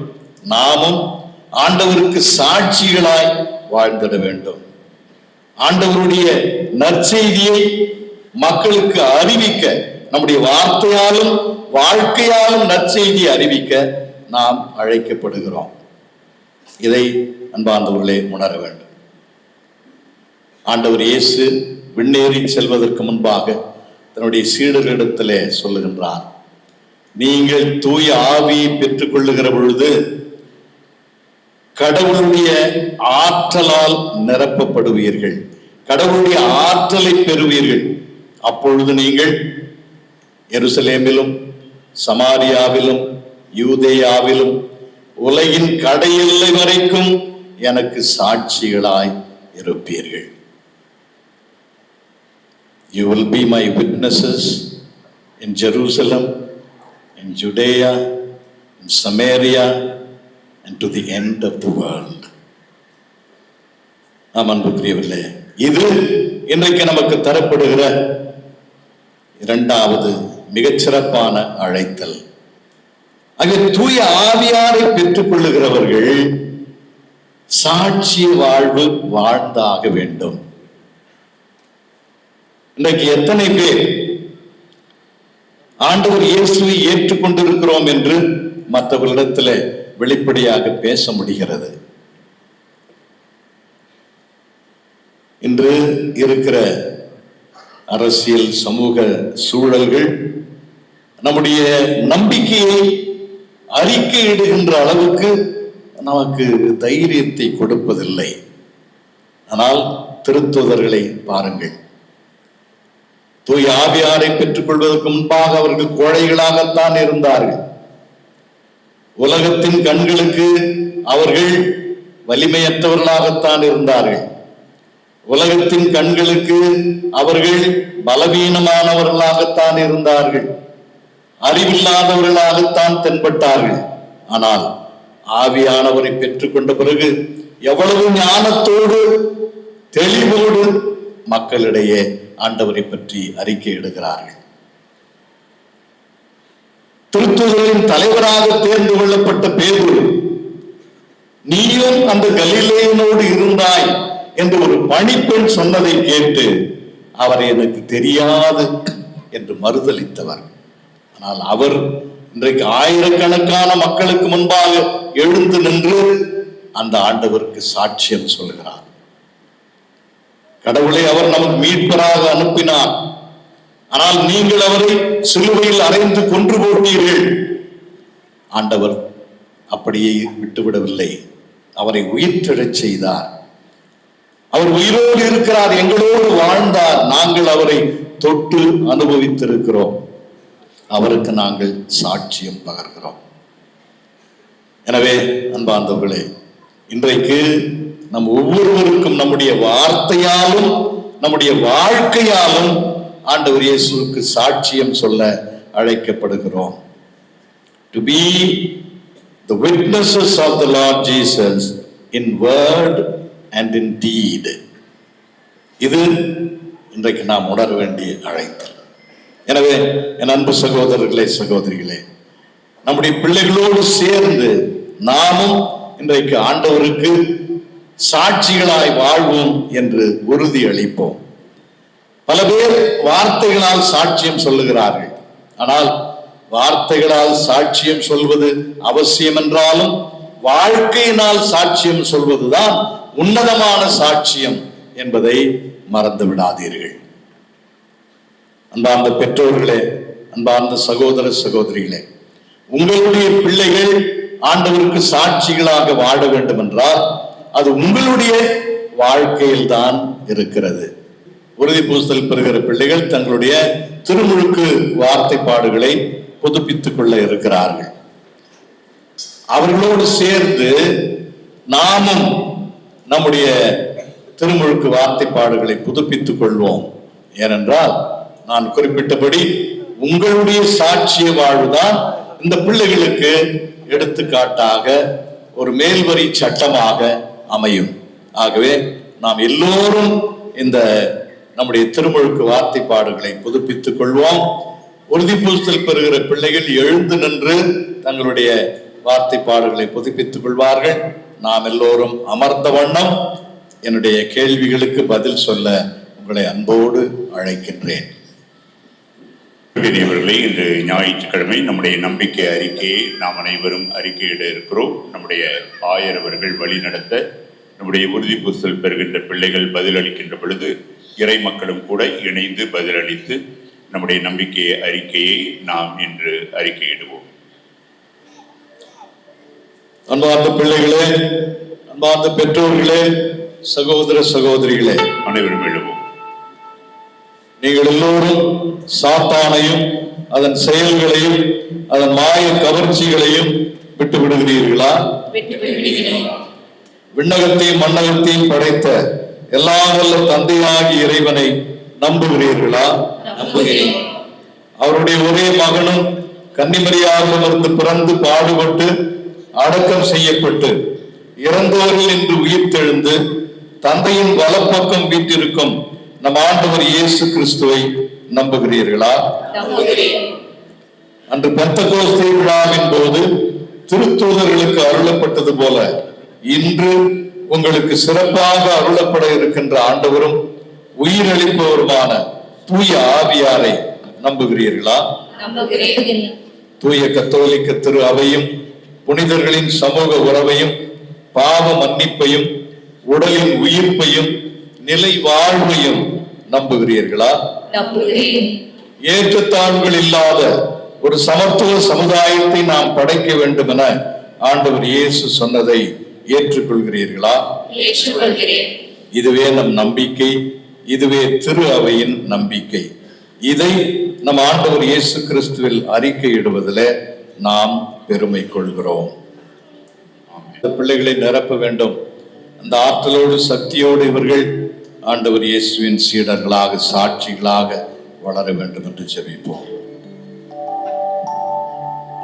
நாமும் ஆண்டவருக்கு சாட்சிகளாய் வாழ்ந்திட வேண்டும். ஆண்டவருடைய நற்செய்தியை மக்களுக்கு அறிவிக்க, நம்முடைய வார்த்தையாலும் வாழ்க்கையாலும் நற்செய்தியை அறிவிக்க நாம் அழைக்கப்படுகிறோம். இதை அன்பார்ந்தவர்களே உணர வேண்டும். ஆண்டவர் இயேசு விண்ணேறி செல்வதற்கு முன்பாக தன்னுடைய சீடர்களிடத்திலே சொல்லுகின்றார், நீங்கள் தூய ஆவியை பெற்றுக் கொள்ளுகிற பொழுது கடவுளுடைய ஆற்றலால் நிரப்பப்படுவீர்கள், கடவுளுடைய ஆற்றலை பெறுவீர்கள். அப்பொழுது நீங்கள் எருசலேமிலும் சமாரியாவிலும் யூதேயாவிலும் உலகின் கடையெல்லை வரைக்கும் எனக்கு சாட்சிகளாய் இருப்பீர்கள். You will be my witnesses in Jerusalem, in Judea, in Samaria, and to the end of the world. அன்புக்குரியவர்களே, இது இன்றைக்கு நமக்கு தரப்படுகிற இரண்டாவது மிகச்சிறப்பான அழைத்தல். ஆக தூய ஆவியாரை பெற்றுக் கொள்ளுகிறவர்கள் சாட்சிய வாழ்வு வாழ்ந்தாக வேண்டும். இன்றைக்கு எத்தனை பேர் ஆண்டவர் இயேசுவை ஏற்றுக்கொண்டிருக்கிறோம் என்று மற்றவர்களிடத்தில் வெளிப்படையாக பேச முடிகிறது? இன்று இருக்கிற அரசியல் சமூக சூழல்கள் நம்முடைய நம்பிக்கையை அறிக்கையிடுகின்ற அளவுக்கு நமக்கு தைரியத்தை கொடுப்பதில்லை. ஆனால் திருத்தூதர்களை பாருங்கள், தூய ஆவியாரை பெற்றுக் கொள்வதற்கு முன்பாக அவர்கள் கோழைகளாகத்தான் இருந்தார்கள். உலகத்தின் கண்களுக்கு அவர்கள் வலிமையற்றவர்களாகத்தான் இருந்தார்கள். உலகத்தின் கண்களுக்கு அவர்கள் பலவீனமானவர்களாகத்தான் இருந்தார்கள், அறிவில்லாதவர்களாகத்தான் தென்பட்டார்கள். ஆனால் ஆவியானவரை பெற்றுக்கொண்ட பிறகு எவ்வளவு ஞானத்தோடு தெளிவோடு மக்களிடையே ஆண்டவரை பற்றி அறிக்கையிடுகிறார்கள். திருத்தூதரின் தலைவராக தேர்ந்து கொள்ளப்பட்ட பேதுரு, நீயும் அந்த கலிலேயனோடு இருந்தாய் என்று ஒரு பணிப்பெண் சொன்னதை கேட்டு அவரை எனக்கு தெரியாது என்று மறுதலித்தவர். ஆனால் அவர் இன்றைக்கு ஆயிரக்கணக்கான மக்களுக்கு முன்பாக எழுந்து நின்று அந்த ஆண்டவருக்கு சாட்சியம் சொல்கிறார். கடவுளை அவர் நமக்கு மீட்பராக அனுப்பினார், ஆனால் நீங்கள் அவரை சிலுவையில் அறைந்து கொன்று போட்டீர்கள். ஆண்டவர் அப்படியே விட்டுவிடவில்லை, அவரை உயிர்த்தெழச் செய்தார். அவர் உயிரோடு இருக்கிறார், எங்களோடு வாழ்ந்தார். நாங்கள் அவரை தொட்டு அனுபவித்திருக்கிறோம், அவருக்கு நாங்கள் சாட்சியம் பகர்கிறோம். எனவே அன்பார்ந்தவர்களே, இன்றைக்கு நம் ஒவ்வொருவருக்கும் நம்முடைய வார்த்தையாலும் நம்முடைய வாழ்க்கையாலும் ஆண்டவர் இயேசுவுக்கு சாட்சியம் சொல்ல அழைக்கப்படுகிறோம். To be the witnesses of the Lord Jesus in word and in deed. இது இன்றைக்கு நாம் உணர வேண்டிய அழைத்தல். எனவே என் அன்பு சகோதரர்களே, சகோதரிகளே, நம்முடைய பிள்ளைகளோடு சேர்ந்து நாமும் இன்றைக்கு ஆண்டவருக்கு சாட்சிகளாய் வாழ்வோம் என்று உறுதி அளிப்போம். பல பேர் வார்த்தைகளால் சாட்சியம் சொல்லுகிறார்கள். ஆனால் வார்த்தைகளால் சாட்சியம் சொல்வது அவசியம் என்றாலும் வாழ்க்கையினால் சாட்சியம் சொல்வதுதான் உன்னதமான சாட்சியம் என்பதை மறந்து விடாதீர்கள். அன்பார்ந்த பெற்றோர்களே, அன்பார்ந்த சகோதர சகோதரிகளே, உங்களுடைய பிள்ளைகள் ஆண்டவருக்கு சாட்சிகளாக வாழ வேண்டும் என்றால் அது உங்களுடைய வாழ்க்கையில் தான் இருக்கிறது. உறுதி பூசல் பெறுகிற பிள்ளைகள் தங்களுடைய திருமுழுக்கு வார்த்தைப்பாடுகளை புதுப்பித்துக் கொள்ள இருக்கிறார்கள். அவர்களோடு சேர்ந்து நாமும் நம்முடைய திருமுழுக்கு வார்த்தைப்பாடுகளை புதுப்பித்துக் கொள்வோம். ஏனென்றால் நான் குறிப்பிட்டபடி உங்களுடைய சாட்சிய வாழ்வுதான் இந்த பிள்ளைகளுக்கு எடுத்துக்காட்டாக ஒரு மேல்வரி சட்டமாக அமையும். ஆகவே நாம் எல்லோரும் இந்த நம்முடைய திருமுழுக்கு வார்த்தைப்பாடுகளை புதுப்பித்துக் கொள்வோம். உறுதி பூசல் பெறுகிற பிள்ளைகள் எழுந்து நின்று தங்களுடைய வார்த்தைப்பாடுகளை புதுப்பித்துக் கொள்வார்கள். நாம் எல்லோரும் அமர்ந்த வண்ணம் என்னுடைய கேள்விகளுக்கு பதில் சொல்ல உங்களை அன்போடு அழைக்கின்றேன். பெரியவர்களே, இன்று ஞாயிற்றுக்கிழமை நம்முடைய நம்பிக்கை அறிக்கையை நாம் அனைவரும் அறிக்கையிட இருக்கிறோம். நம்முடைய ஆயர் அவர்கள் வழி நடத்த நம்முடைய உறுதி பூசல் பெறுகின்ற பிள்ளைகள் பதிலளிக்கின்ற பொழுது இறை மக்களும் கூட இணைந்து பதிலளித்து நம்முடைய நம்பிக்கை அறிக்கையை நாம் இன்று என்று அறிக்கையிடுவோம். அன்பார்ந்த பிள்ளைகளே, அன்பார்ந்த பெற்றோர்களே, சகோதர சகோதரிகளே, அனைவரும் எழுவோம். நீங்கள் எல்லோரும் சாத்தானையும் அதன் செயல்களையும் அதன் மாய கவர்ச்சிகளையும் விட்டு விடுகிறீர்களா? விண்ணகத்தையும் மண்ணகத்தையும் படைத்த எல்லாம் வல்ல தந்தையாகி இறைவனை நம்புகிறீர்களா? அவருடைய ஒரே மகனும் கன்னிமரியாரிடமிருந்து பிறந்து பாடுபட்டு அடக்கம் செய்யப்பட்டு இறந்தோரில் இன்று உயிர்த்தெழுந்து தந்தையின் வலப்பக்கம் வீட்டிருக்கும் நம் ஆண்டவர் இயேசு கிறிஸ்துவை நம்புகிறீர்களா? அன்று பெந்தகோஸ்தே விழாவின் போது திருத்தூதர்களுக்கு அருளப்பட்டது போல இன்று உங்களுக்கு சிறப்பாக அருளப்பட இருக்கின்ற ஆண்டவரும் உயிரளிப்பவருமான தூய ஆவியாரை நம்புகிறீர்களா? தூய கத்தோலிக்க திரு அவையும் புனிதர்களின் சமூக உறவையும் பாவ மன்னிப்பையும் உடலின் உயிர்ப்பையும் நிலை வாழ்வையும் நம்புகிறீர்களா? ஏற்றத்தாழ்வுகள் இல்லாத ஒரு சமத்துவ சமுதாயத்தை நாம் படைக்க வேண்டும் என ஆண்டவர் இயேசு சொன்னதை ஏற்றுக்கொள்கிறீர்களா? இதுவே நம் நம்பிக்கை, இதுவே திரு அவையின் நம்பிக்கை. இதை நம் ஆண்டவர் இயேசு கிறிஸ்துவில் அறிக்கையிடுவதில் நாம் பெருமை கொள்கிறோம். இந்த பிள்ளைகளை நிரப்ப வேண்டும். அந்த ஆற்றலோடு சக்தியோடு இவர்கள் ஆண்டவர் இயேசுவின் சீடர்களாக சாட்சிகளாக வளர வேண்டும் என்று ஜெபிப்போம்.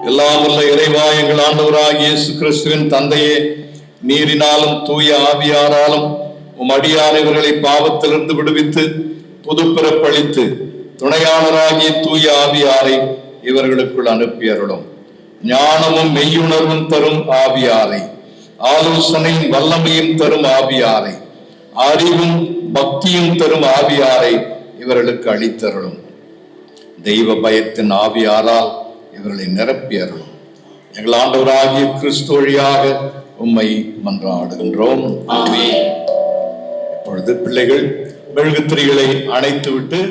எல்லாம் வல்ல இறைவா, எங்கள் ஆண்டவராகிய இயேசு கிறிஸ்துவின் தந்தையே, நீரினாலும் தூய ஆவியாராலும் உம் அடியார் இவர்களை பாவத்திலிருந்து விடுவித்து புதுப்பிறப்பளித்து துணையாளராகிய தூய ஆவியாரை இவர்களுக்குள் அனுப்பி அருளும். ஞானமும் மெய்யுணர்வும் தரும் ஆவியாரை, ஆலோசனையும் வல்லமையும் தரும் ஆவியாரை, அறிவும் பக்தியும் தரும் ஆவியாரை இவர்களுக்கு அளித்தருளும். தெய்வ பயத்தின் ஆவியாரால் இவர்களை நிரப்பி அருளும். எங்கள் ஆண்டவராகிய கிறிஸ்து வழியாக உம்மை மன்றாடுகின்றோம். இப்பொழுது பிள்ளைகள் மெழுகுத்திரிகளை அணைத்துவிட்டு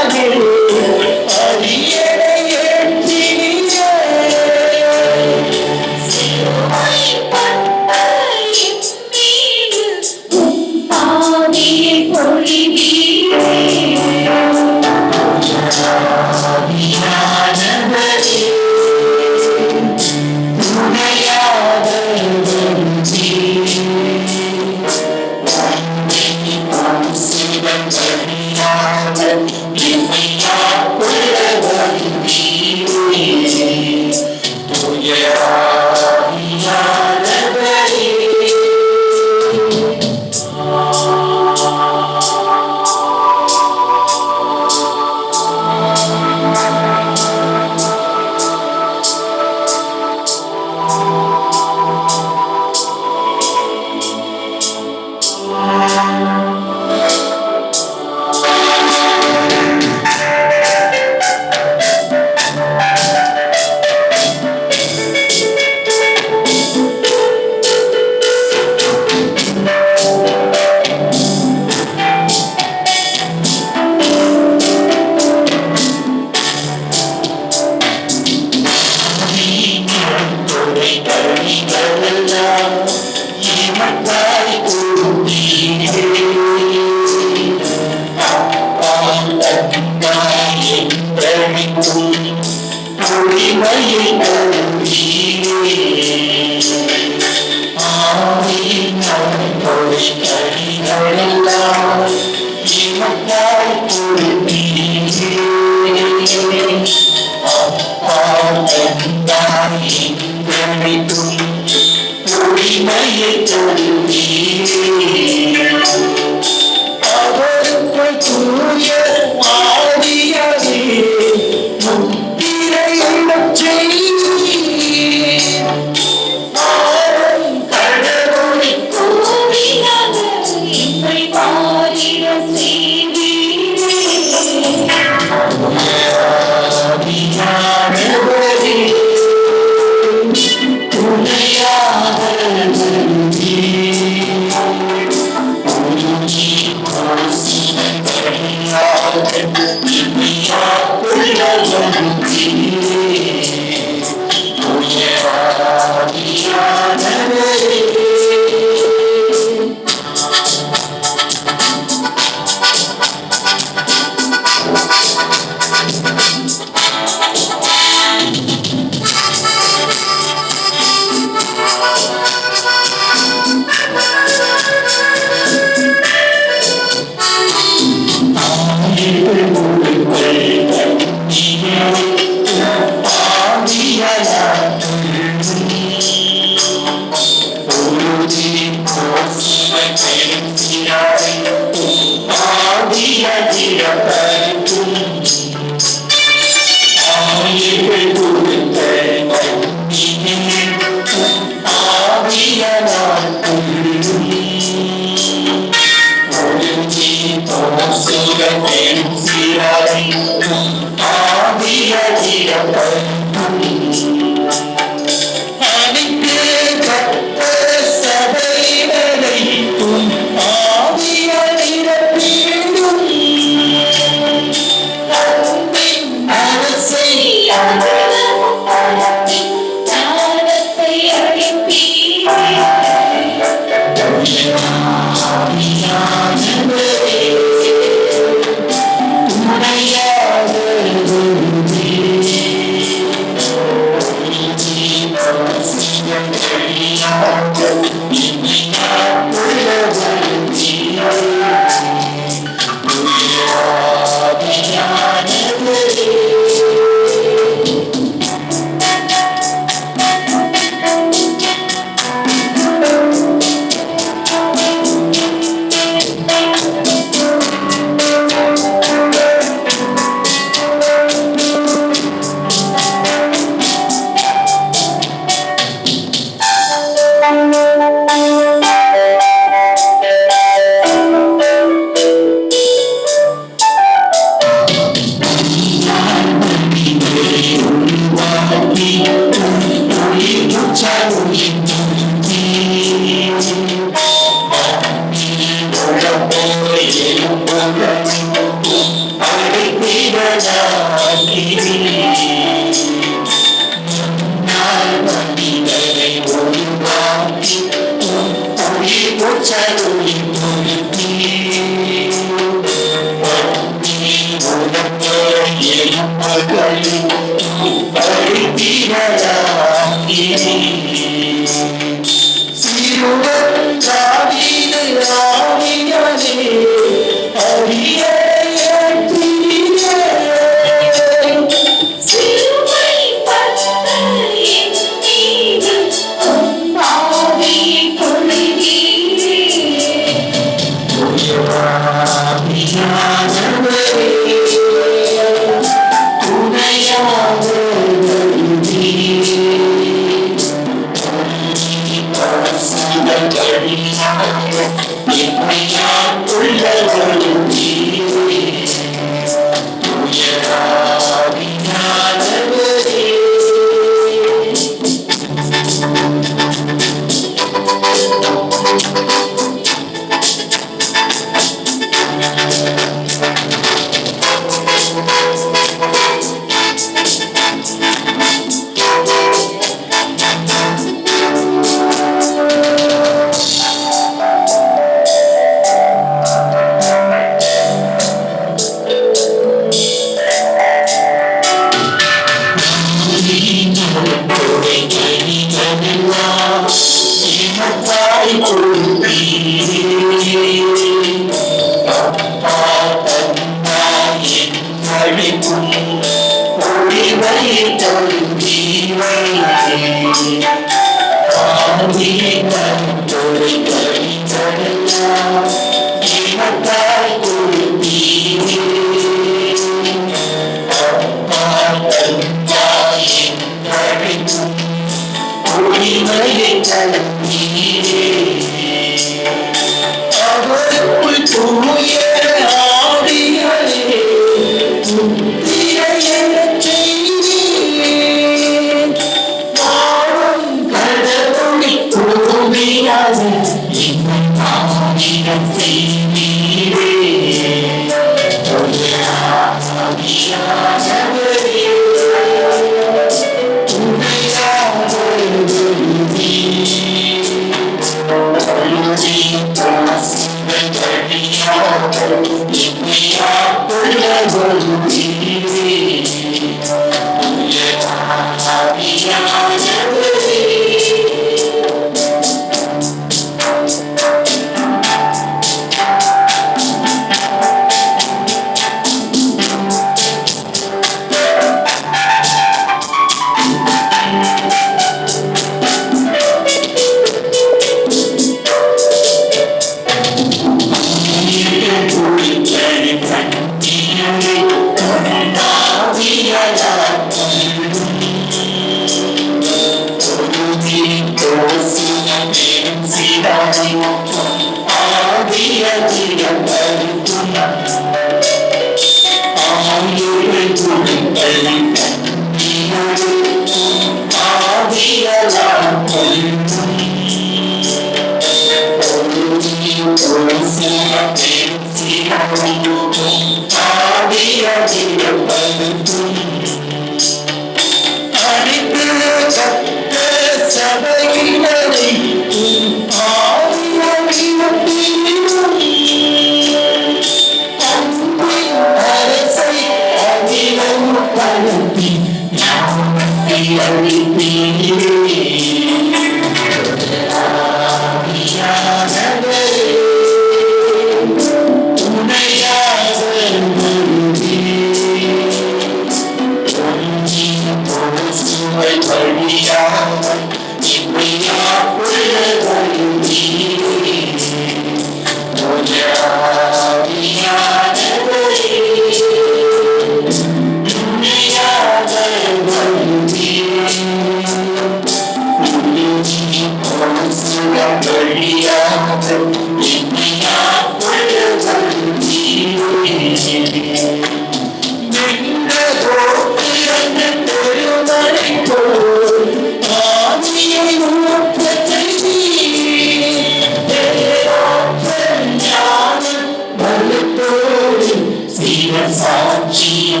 சாட்சியம்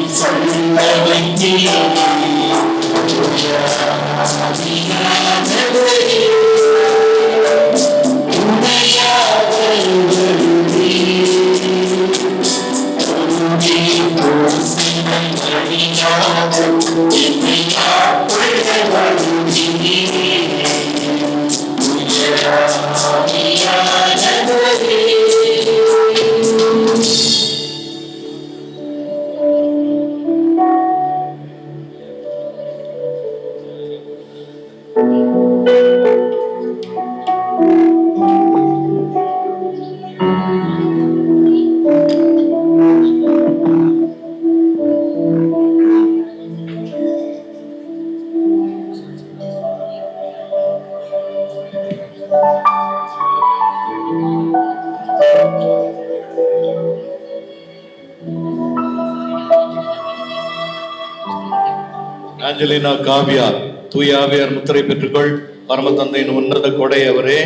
ஆஞ்சலினா காவ்யா, தூய ஆவியார் முத்திரை பெற்றுக்கொள். பரம தந்தையின் உன்னத கொடை அவரே,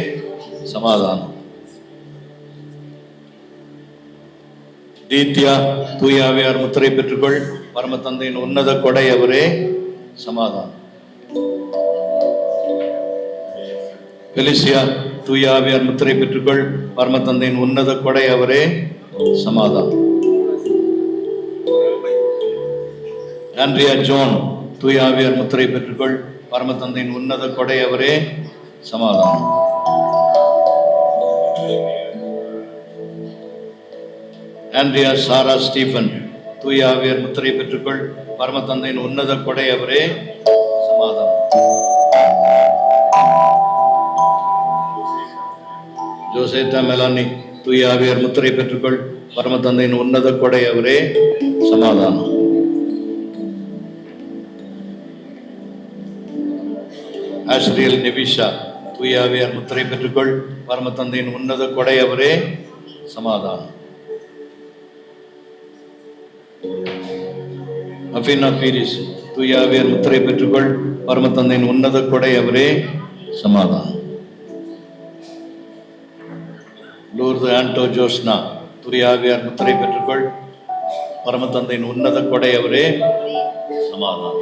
சமாதானம். தீத்யா, தூய ஆவியார் முத்திரை பெற்றுக்கொள். பரம தந்தையின் உன்னத கொடை அவரே, சமாதானம். பெலிசியா, தூய ஆவியார் முத்திரை பெற்றுக்கொள். பரம தந்தையின் உன்னத கொடை அவரே, சமாதானம். ஆண்ட்ரியா ஜோன், தூய ஆவியார் முத்திரை பெற்றுக்கொள். பரம தந்தையின் உன்னத கொடை அவரே, சமாதானம். ஆண்ட்ரியா சாரா ஸ்டீபன், தூய ஆவியார் முத்திரை பெற்றுக்கொள். பரம தந்தையின் உன்னத கொடை அவரே, சமாதானம். ஜோசேத்தா மெலானி, தூய ஆவியார் முத்திரை பெற்றுக்கொள். பரம தந்தையின் உன்னத கொடை அவரே, சமாதானம். ஆஸ்ரியல் நெவிஷா, தூய ஆவியார் முத்திரை பெற்றுக்கொள். பரம தந்தையின் உன்னத கொடை அவரே, சமாதானம். அஃபீனா பீரிஸ், தூய ஆவியார் முத்திரை பெற்றுக்கொள். பரம தந்தையின் உன்னத கொடை அவரே, சமாதானம். லூர்து ஆண்டோ ஜோஸ்னா, தூய ஆவியார் முத்திரை பெற்றுக்கொள். பரம தந்தையின் உன்னத கொடை அவரே, சமாதானம்.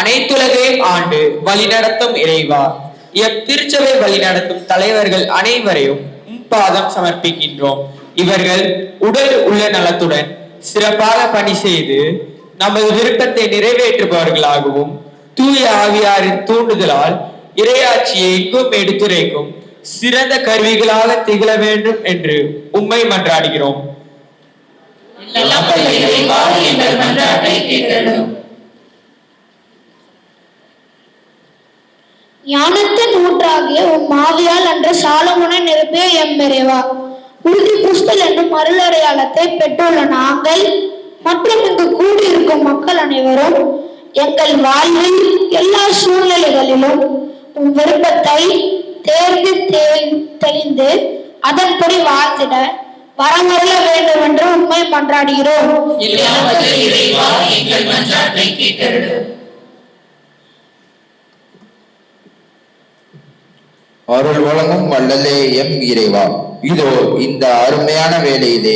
அனைத்துலகையும் ஆண்டு வழிநடத்தும் இறைவா, எம் திருச்சபை வழிநடத்தும் தலைவர்கள் அனைவரையும் பாதம் சமர்ப்பிக்கின்றோம். இவர்கள் உடல் உள்ள நலத்துடன் சிறப்பாக பணி செய்து நமது விருப்பத்தை நிறைவேற்றுபவர்களாகவும் தூய ஆவியாரின் தூண்டுதலால் இறையாட்சியை எங்கும் எடுத்துரைக்கும் சிறந்த கருவிகளாக திகழ வேண்டும் என்று உம்மை மன்றாடுகிறோம். ஞானத்தின் ஊற்றாகிய உம் ஆவியால் அன்று சாலமோனை நிரப்பிய எம்பெரிவா, உறுதி புஸ்தல் என்னும் அருளடையாளத்தை பெற்றுள்ள நாங்கள் மற்றும் இங்கு கூடியிருக்கும் மக்கள் அனைவரும் எங்கள் வாழ்வில் எல்லா சூழ்நிலைகளிலும் உம் விருப்பத்தை தேர்ந்து தெளிந்து அதன்படி வாழ்ந்திட வரமருள வேண்டும் என்று உண்மை மன்றாடுகிறோம். அருள் வழங்கும் வல்லலே எம் இறைவா, இதோ இந்த அருமையான வேளையிலே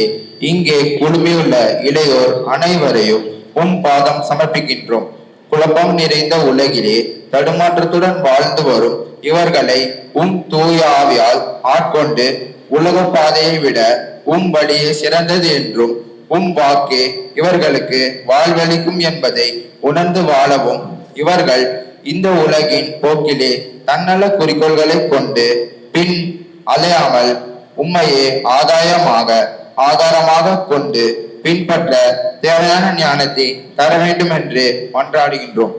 இங்கே குழுமியுள்ள இளையோர் அனைவரையும் உம் பாதம் சமர்ப்பிக்கின்றோம். குழப்பம் நிறைந்த உலகிலே தடுமாற்றத்துடன் வாழ்ந்து வரும் இவர்களை உம் தூய ஆவியால் ஆட்கொண்டு உலக பாதையை விட உம் வழியே சிறந்தது என்றும் உம் வாக்கே இவர்களுக்கு வாழ்வளிக்கும் என்பதை உணர்ந்து வாழவும் இவர்கள் இந்த உலகின் போக்கிலே தன்னல குறிக்கோள்களை கொண்டு பின் அலையாமல் உம்மையே ஆதாரமாக கொண்டு பின்பற்ற தேவையான ஞானத்தை தர வேண்டும் என்று மன்றாடுகின்றோம்.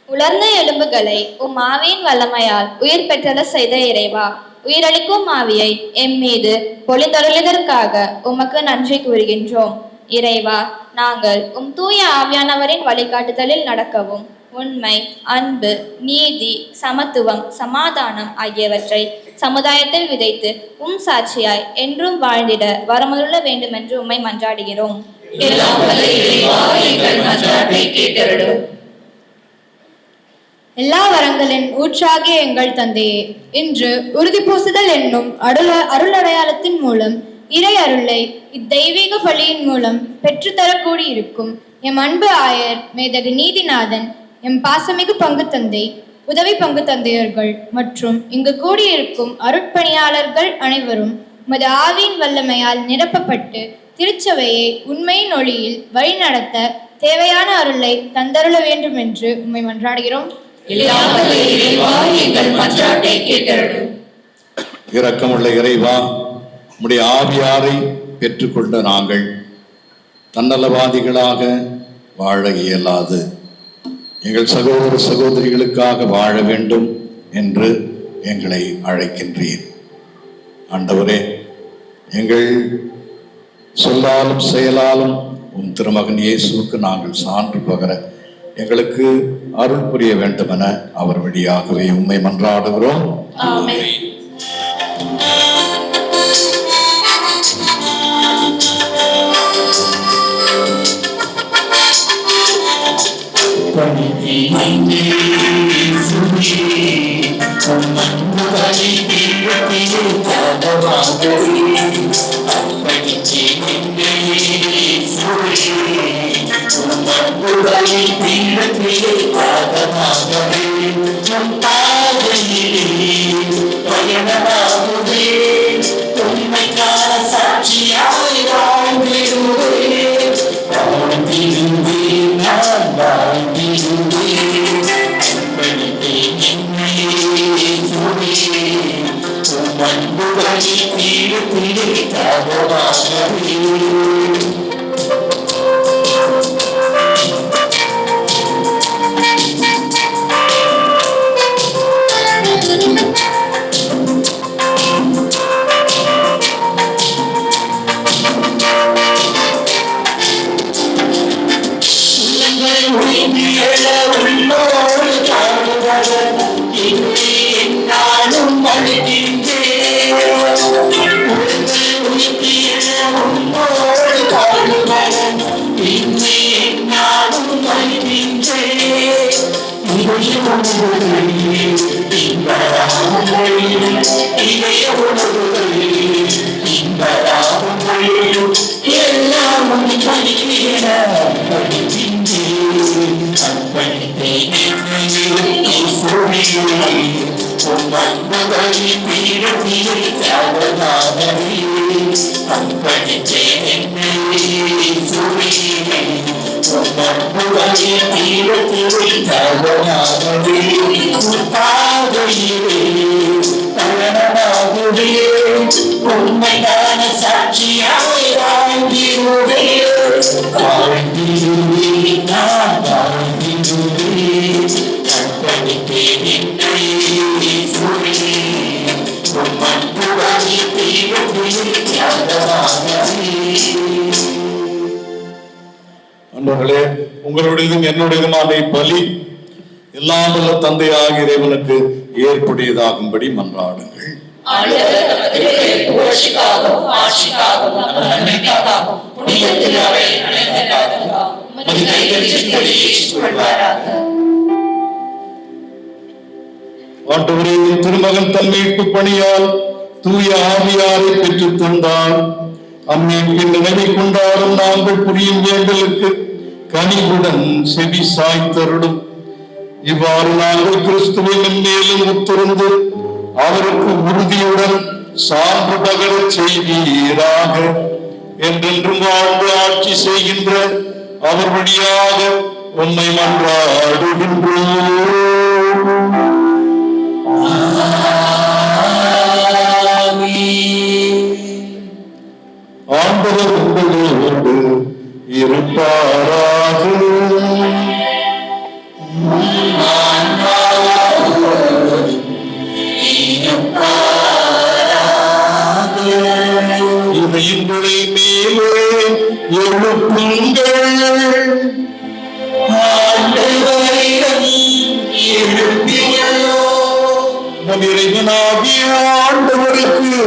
உலர்ந்த எலும்புகளை உம் ஆவியின் வல்லமையால் உயிர் பெற்றல செய்த இறைவா, உயிரளிக்கும் ஆவியை எம் மீது பொழிந்தொழியதற்காக உமக்கு நன்றி கூறுகின்றோம். இறைவா, நாங்கள் உம் தூய ஆவியானவரின் வழிகாட்டுதலில் நடக்கவும் உண்மை, அன்பு, நீதி, சமத்துவம், சமாதானம் ஆகியவற்றை சமுதாயத்தில் விதைத்து உம் சாட்சியாய் என்றும் வாழ்ந்திட வரமருள வேண்டும் என்று உம்மை மன்றாடுகிறோம். எல்லா வரங்களின் ஊற்றாகிய எங்கள் தந்தையே, இன்று உறுதி பூசுதல் என்னும் அருளடையாளத்தின் மூலம் இறை அருளை இத்தெய்வீக பலியின் மூலம் பெற்றுத்தரக்கூடியிருக்கும் எம் அன்பு ஆயர் மேதகு நீதிநாதன், எம் பாசமிகு பங்கு தந்தை, உதவி பங்கு தந்தையர்கள் மற்றும் இங்கு கூடியிருக்கும் அருட்பணியாளர்கள் அனைவரும் உமது ஆவியின் வல்லமையால் நிரப்பப்பட்டு திருச்சபையை உண்மையின் ஒளியில் வழிநடத்த தேவையான அருளை தந்தருள வேண்டும் என்று உம்மை மன்றாடுகிறோம். இரக்கமுள்ள இறைவா, உம்முடைய ஆவியாரை பெற்றுக்கொண்ட நாங்கள் தன்னலவாதிகளாக வாழ இயலாது எங்கள் சகோதர சகோதரிகளுக்காக வாழ வேண்டும் என்று எங்களை அழைக்கின்றீர். ஆண்டவரே, எங்கள் சொல்லாலும் செயலாலும் உம் திருமகன் இயேசுவுக்கு நாங்கள் சான்று பகர எங்களுக்கு அருள் புரிய வேண்டும் என அவர் வழியாகவே உம்மை மன்றாடுகிறோம். ஆமென். அன்பர்களே, உங்களுடையதும் என்னுடையதுமான பலி எல்லாம் வல்ல தந்தையாகிய இறைவனுக்கு ஏற்புடையதாகும்படி மன்றாடுங்கள். ஆண்டவரே, திருமகன் தன் மீட்பு பணியால் தூய ஆவியாரை பெற்றுத் தந்தார். அம்மீட்பின் நினைவை கொண்டாடும் நாங்கள் புரியும் வேண்டலுக்கு கனிவுடன் செவி சாய்த்தருடும். இவ்வாறு நாங்கள் கிறிஸ்துவின் மேலும் உத்திருந்து அவருக்கு உறுதியுடன் சான்று பகரச் செய்வீராக. என்றென்றும் வாழ்ந்து ஆட்சி செய்கின்ற அவர் வழியாக உம்மை மன்றாடுகின்றோம். ஆண்டவர் உங்களோடு இருப்பாராக. இவையின்களை மேலே எழுப்புங்கள். நம் இறைவனாகிய ஆண்டவருக்கு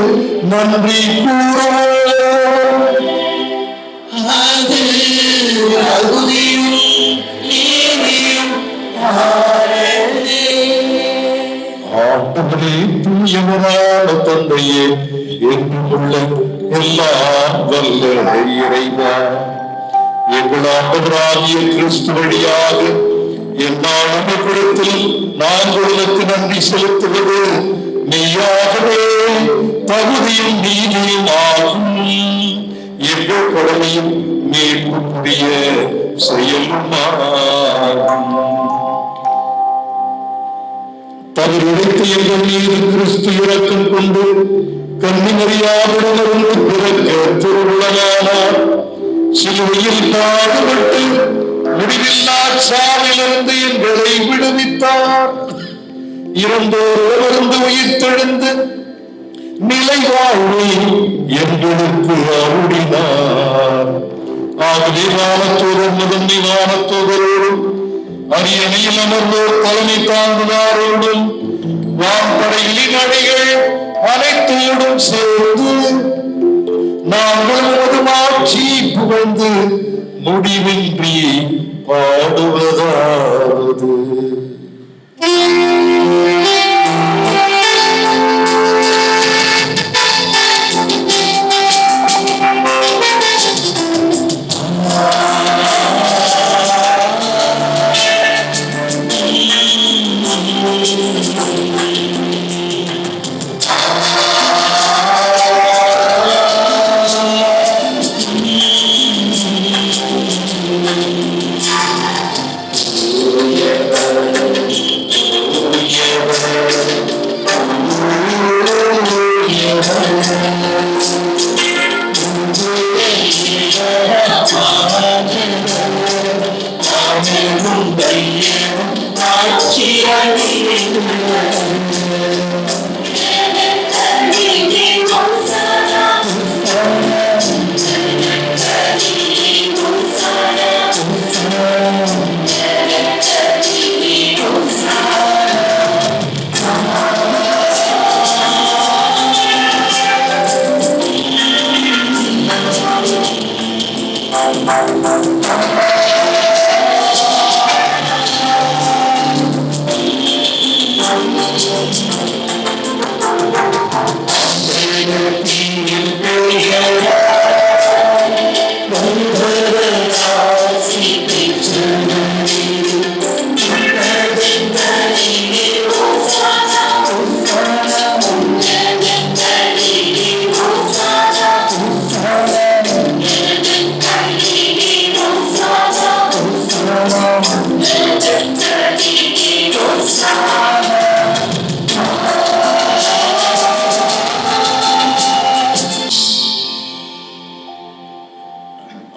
நன்றி கூறுவோம். அது ஆண்டவரே, தூயவரான தந்தையே, என்றுமுள்ள எல்லாம் வல்ல இறைவா, எங்கள் ஆண்டவராகிய கிறிஸ்து வழியாக எந்நாளும் குலத்தில் நாங்கள் உனக்கு நன்றி செலுத்துவது மெய்யாகவே தகுதியும் நீதியும் ஆகும். எங்கள் கடமையும் மீட்புக்குரிய செயலும் ஆகும். தவறுடைத்து எங்கள் மீது கிறிஸ்து இரக்கம் கொண்டு கன்னிமரியாவிடமிருந்து பிறக்க திருவுள்ளமானார். சிலுவையில் பாடுபட்டு முடிவில்லா சாவிலிருந்து எங்களை விடுவித்தார். இறந்தோரிடமிருந்து உயிர்த்தெழுந்து நிலை வாழ்வை எங்களுக்கு அருளினார். ஆகவே வானத்தோறும் முதன்மை வானத்தோதரோடும் அரியணையில் அமர்ந்தோர் தலைமை தாங்குவாரோடும் வான்படைகளின் அணிகள் அனைத்தோடும் சேர்ந்து நாங்கள் ஒரு மாட்சி புகழ்ந்து முடிவின்றி பாடுவதாவது.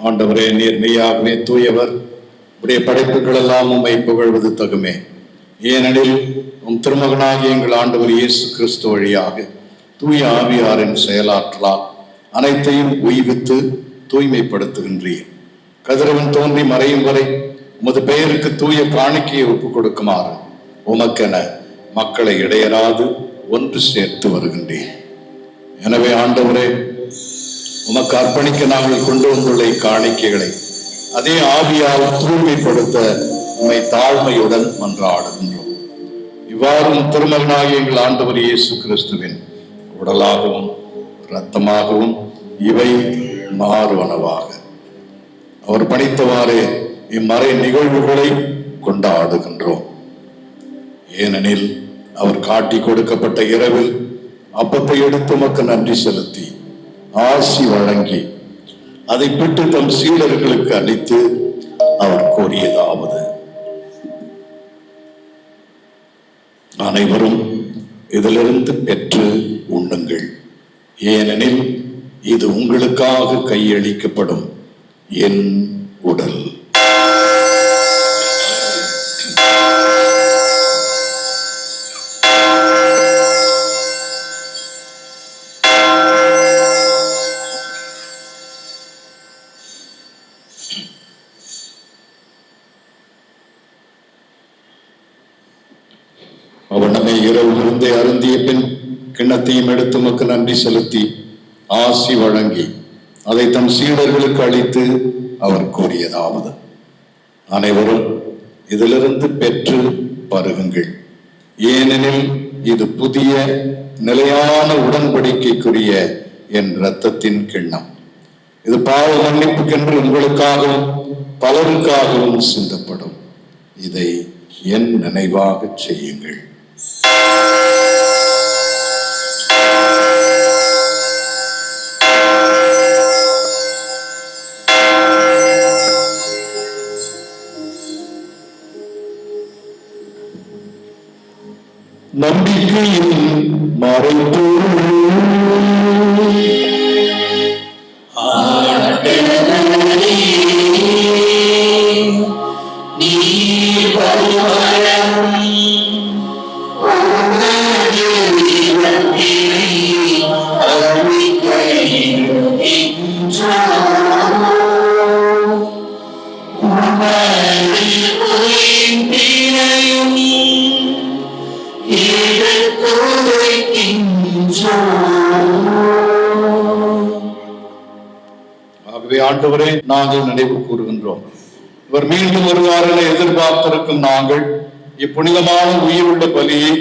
ஆண்டவரே, நீர் மெய்யாகவே தூயவர். உடைய படைப்புகள் எல்லாம் உம்மை புகழ்வது தகுமே. ஏனெனில் உம் திருமகனாகிய எங்கள் ஆண்டவர் இயேசு கிறிஸ்து வழியாக தூய ஆவியாரின் செயலாற்றலால் அனைத்தையும் உய்வித்து தூய்மைப்படுத்துகின்றீர். கதிரவன் தோன்றி மறையும் வரை உமது பெயருக்கு தூய காணிக்கையை ஒப்புக் கொடுக்குமாறு உமக்கென மக்களை இடையராது ஒன்று சேர்த்து வருகின்றேன். எனவே ஆண்டவரே, உமக்கு அர்ப்பணிக்க நாங்கள் கொண்டு வந்துள்ள காணிக்கைகளை அதே ஆவியால் தூய்மைப்படுத்த உம்மை தாழ்மையுடன் மன்றாடுகின்றோம். இவ்வாறு திருமகனாகிய எங்கள் ஆண்டவர் இயேசு கிறிஸ்துவின் உடலாகவும் இரத்தமாகவும் இவை மாறுவனவாக அவர் பணித்தவாறே இம்மறை நிகழ்வுகளை கொண்டாடுகின்றோம். ஏனெனில் அவர் காட்டி கொடுக்கப்பட்ட இரவில் அப்பத்தை எடுத்து உமக்கு நன்றி செலுத்தி ஆசி வழங்கி அதை பிட்டு தம் சீடர்களுக்கு அளித்து அவர் கூறியதாவது: அனைவரும் இதிலிருந்து பெற்று உண்ணுங்கள், ஏனெனில் இது உங்களுக்காக கையளிக்கப்படும் என் உடல். அவர் நம்மை இரவு விருந்தை அருந்திய பின் கிண்ணத்தையும் எடுத்து உமக்கு நன்றி செலுத்தி ஆசி வழங்கி அதை தம் சீடர்களுக்கு அளித்து அவர் கூறியதாவது: அனைவரும் இதிலிருந்து பெற்று பருகுங்கள், ஏனெனில் இது புதிய நிலையான உடன்படிக்கைக்குரிய என் இரத்தத்தின் கிண்ணம். இது பாவ மன்னிப்புக்கென்று உங்களுக்காகவும் பலருக்காகவும் சிந்தப்படும். இதை என் நினைவாக செய்யுங்கள். நம்பிக்கையின் மறைபொருள் ஆகவே ஆண்டவரே, நாங்கள் நினைவு கூறுகின்றோம். இவர் மீண்டும் வருவார் என எதிர்பார்த்திருக்கும் நாங்கள் இப்புனிதமான உயிருள்ள பலியை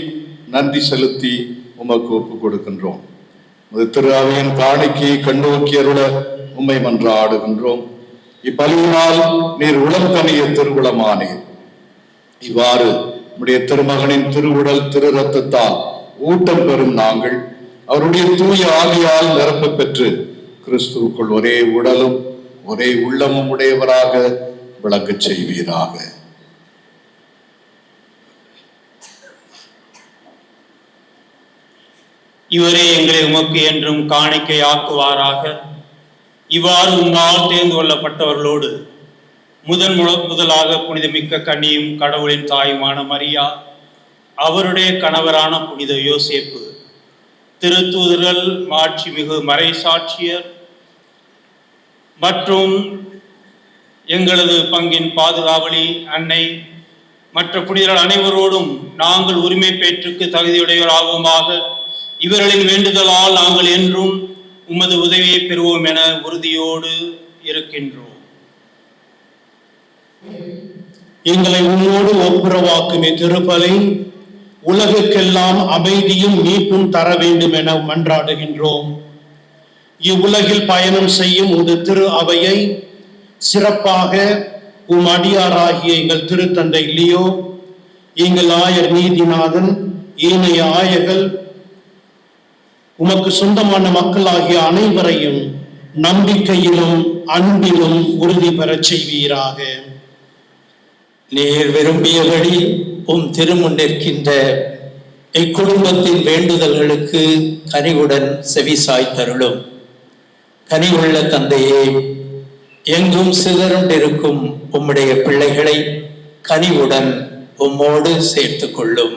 நன்றி செலுத்தி உமக்கு ஒப்புக் கொடுக்கின்றோம். திரு அவையின் காணிக்கையை கண்ணோக்கி அருள உம்மை மன்றாடுகின்றோம். இப்பலியினால் நீர் உளம் கனிய திருவுளமானீர். இவ்வாறு உடைய திருமகனின் திருவுடல் திரு ரத்தத்தால் ஊட்டம் பெறும் நாங்கள் அவருடைய தூய ஆவியால் நிரப்ப பெற்று கிறிஸ்துவுக்குள் ஒரே உடலும் ஒரே உள்ளமும் உடையவராக விளங்கச் செய்வீராக. இவரே எங்களை உமக்கு என்றும் காணிக்கை ஆக்குவாராக. இவ்வாறு உன்னால் தேர்ந்து கொள்ளப்பட்டவர்களோடு முதலாக புனிதமிக்க கன்னியும் கடவுளின் தாயுமான மரியா, அவருடைய கணவரான புனித யோசேப்பு, திருத்தூதர்கள், மாட்சிமிகு மறைசாட்சியர் மற்றும் எங்களது பங்கின் பாதுகாவலி அன்னை மற்ற புனிதர்கள் அனைவரோடும் நாங்கள் உரிமை பேற்றுக்கு தகுதியுடையவராகுமாக இவர்களின் வேண்டுதலால் நாங்கள் என்றும் உமது உதவியை பெறுவோம் என உறுதியோடு இருக்கின்றோம். எங்களை உம்மோடு ஒப்புரவாக்கும் இத்திருப்பலி உலகுக்கெல்லாம் அமைதியும் மீட்பும் தர வேண்டும் என மன்றாடுகின்றோம். இவ்வுலகில் பயணம் செய்யும் உமது திரு அவையை சிறப்பாக உம் அடியாராகிய எங்கள் திருத்தந்தை லியோ, எங்கள் ஆயர் நீதிநாதன், ஏனைய ஆயர்கள், உமக்கு சொந்தமான மக்களாகிய அனைவரையும் நம்பிக்கையிலும் அன்பிலும் உறுதி பெறச் செய்வீராக. நீர் விரும்பியபடி உம் திருமுன் நிற்கின்ற இக்குடும்பத்தின் வேண்டுதல்களுக்கு கனிவுடன் செவிசாய்த்தருளும். கனிவுள்ள தந்தையே, எங்கும் சிதறுண்டிருக்கும் உம்முடைய பிள்ளைகளை கனிவுடன் உம்மோடு சேர்த்து கொள்ளும்.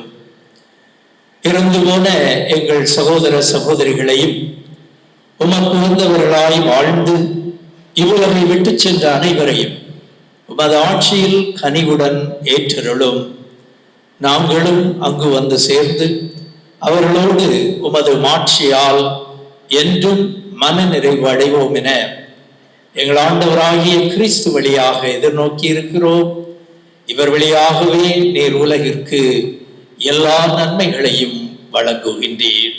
இறந்து போன எங்கள் சகோதர சகோதரிகளையும் உமக்கு உகந்தவர்களாய் வாழ்ந்து இவ்வுலகை விட்டு சென்ற அனைவரையும் உமது ஆட்சியில் கனிவுடன் ஏற்றருளும். நாங்களும் அங்கு வந்து சேர்ந்து அவர்களோடு உமது மாட்சியால் என்றும் மன நிறைவு அடைவோம் என எங்கள் ஆண்டவராகிய கிறிஸ்து வழியாக எதிர்நோக்கி இருக்கிறோம். இவர் வழியாகவே நீர் உலகிற்கு எல்லா நன்மைகளையும் வழங்குகின்றீர்.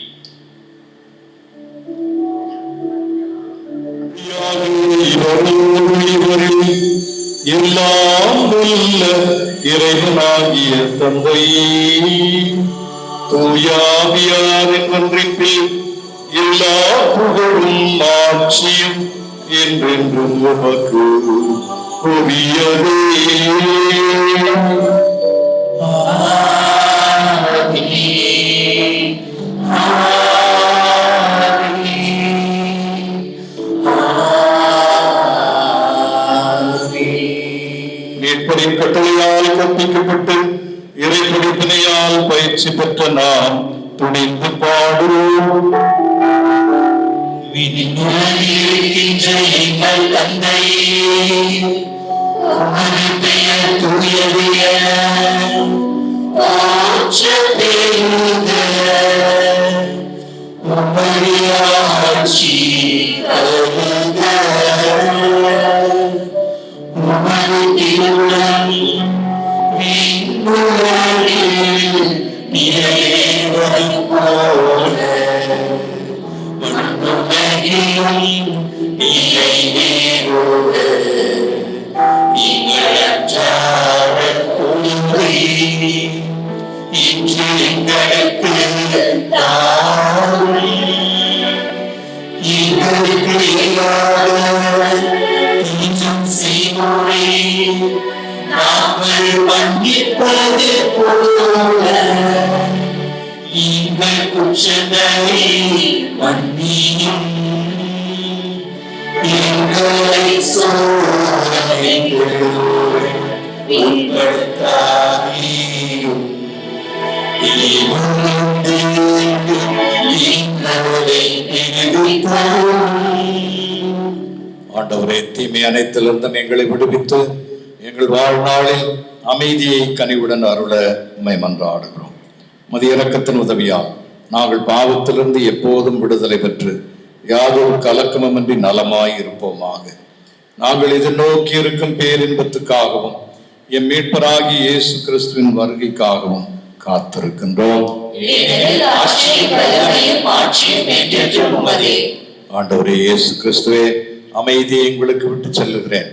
எல்லாம் வல்ல இறைவனாகிய தந்தையே, தூயாவியாரின் ஒன்றிப்பில் எல்லா புகழும் ஆட்சியும் என்றென்றும் உமக்கு உரியதே. மீட்பரின் கட்டளையால் கற்பிக்கப்பட்டு இறை படிப்பினையால் பயிற்சி பெற்ற நாம் துணிந்து பாடுவோம். எங்கள் தந்தையே, உமது பெயர் தூயது என போற்றப் பெறுக. உம்முடைய ஆட்சி வருக. உமது திருவுளம் விண்ணுலகில் நிறைவேறுவது நிறைவேறுவது எங்களற்றாத கொள்கை இன்று எங்களுக்கு தாரும். எங்களுக்கு இல்லாத தீங்கும் செய்வோரை நாங்கள் மன்னிப்பது போல எங்கள் குற்றங்களை மன்னியும். எங்களை சோதனைக்குள் உட்படுத்தாதேயும். தீமையிலிருந்து எங்களை விடுவித்தருளும். ஆண்டவரே, தீமை அனைத்திலிருந்தும் எங்களை விடுவித்து எங்கள் வாழ்நாளில் அமைதியை கனிவுடன் அருள உம்மை மன்றாடுகிறோம். உமது இரக்கத்தின் உதவியால் நாங்கள் பாவத்திலிருந்து எப்போதும் விடுதலை பெற்று யாதொரு கலக்கமுமின்றி நலமாய் இருப்போமாக. நாங்கள் எதிர்நோக்கி இருக்கும் பேரின்பத்துக்காகவும் எம் மீட்பராகி இயேசு கிறிஸ்துவின் வருகைக்காகவும் காத்திருக்கின்றோம். ஆண்டவரே இயேசு கிறிஸ்துவே, அமைதியை உங்களுக்கு விட்டு செல்லுகிறேன்,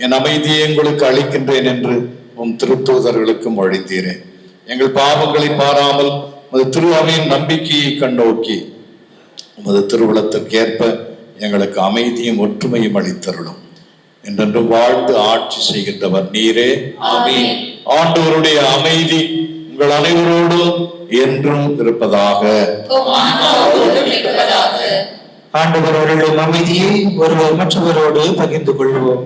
என் அமைதியை உங்களுக்கு அளிக்கின்றேன் என்று உம் திருத்தூதர்களுக்கும் மொழிந்தீரேன். எங்கள் பாவங்களை பாராமல் உமது திரு அவையின் நம்பிக்கையை கண்ணோக்கி உமது திருவுளத்திற்கேற்ப எங்களுக்கு அமைதியும் ஒற்றுமையும் அளித்தருளும். என்றென்று வாழ்ந்து ஆட்சி செய்கின்றவர் நீரே. ஆமென். ஆண்டவருடைய அமைதி உங்கள் அனைவரோடும் என்றும் இருப்பதாக. ஆண்டவரோடு அமைதியை ஒருவர் மற்றவரோடு பகிர்ந்து கொள்வோம்.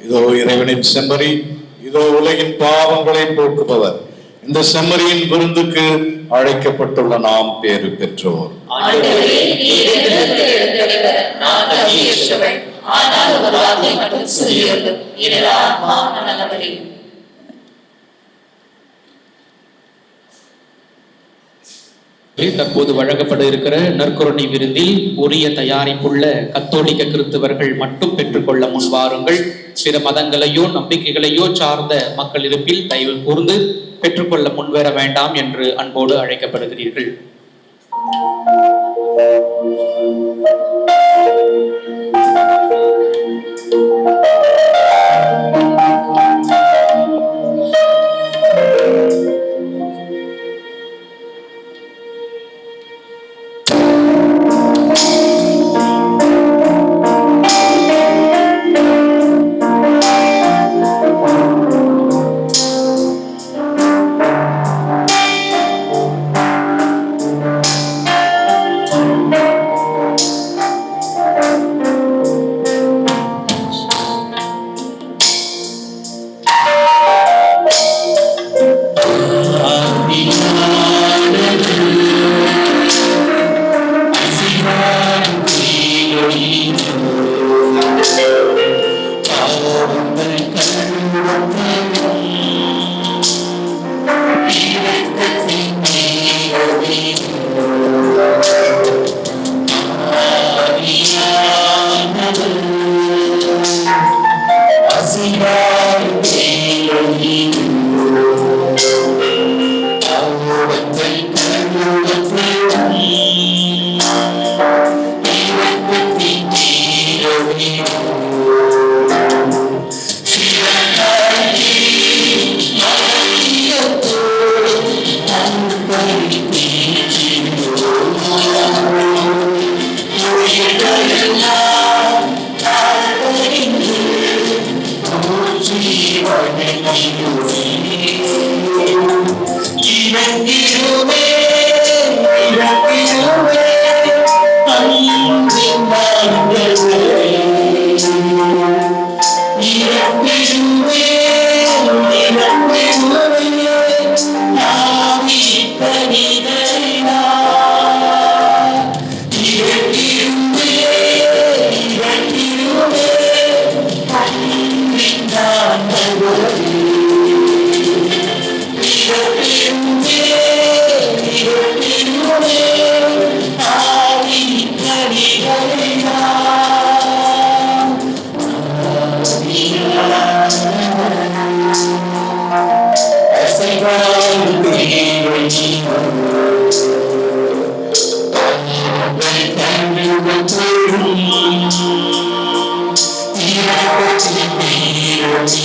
இதோ இறைவனின் செம்மறி, இதோ உலகின் பாவங்களை போக்குபவர். இந்த செம்மறியின் விருந்துக்கு அழைக்கப்பட்டுள்ள நாம் பேறு பெற்றோர். தற்போது வழங்கப்பட இருக்கிற நற்கருணை விருந்தில் உரிய தயாரிப்புள்ள கத்தோலிக்க கிறிஸ்தவர்கள் மட்டும் பெற்றுக்கொள்ள முன்வாருங்கள். பிற மதங்களையோ நம்பிக்கைகளையோ சார்ந்த மக்கள் இருப்பில் தயவு கூர்ந்து பெற்றுக்கொள்ள முன்வர வேண்டாம் என்று அன்போடு அழைக்கப்படுகிறீர்கள். Thank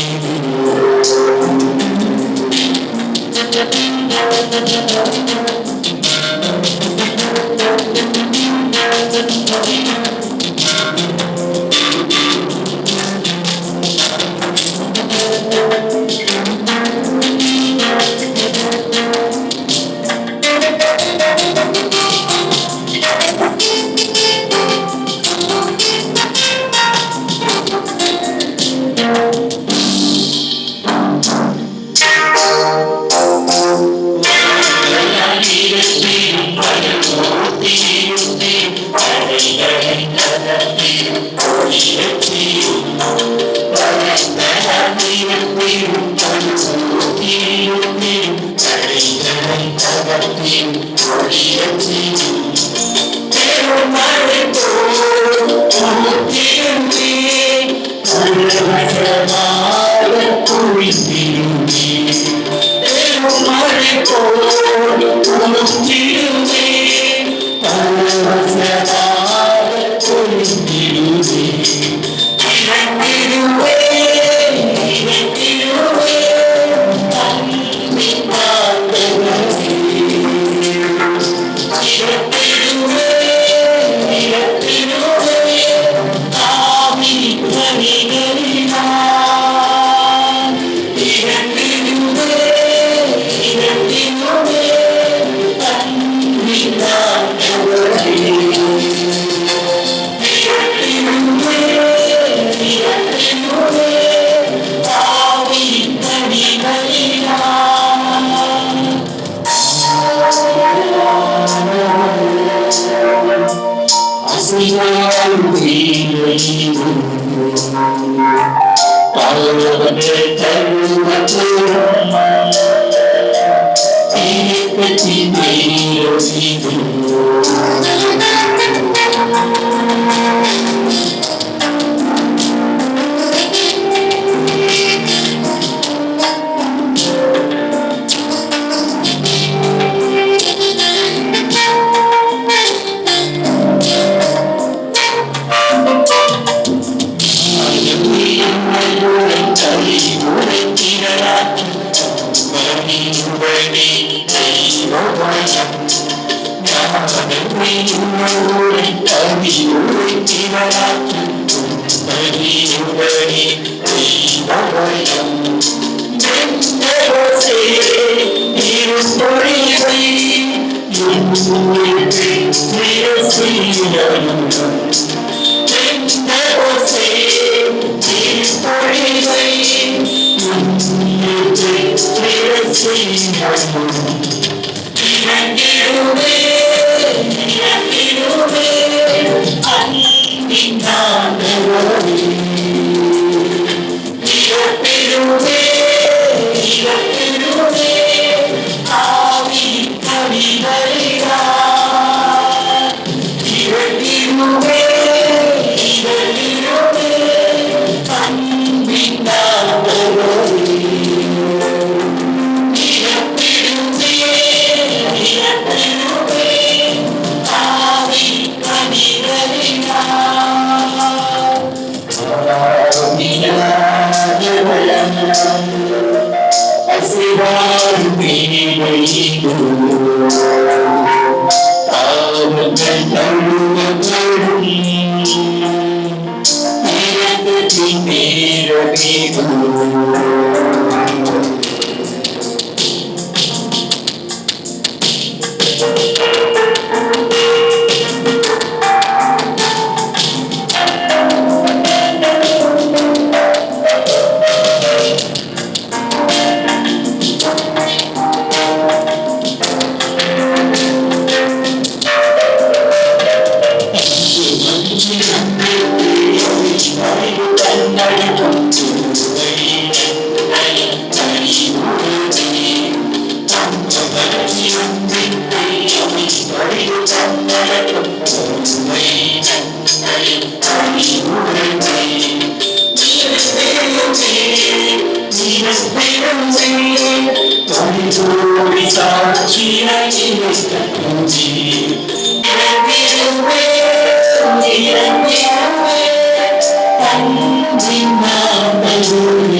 you.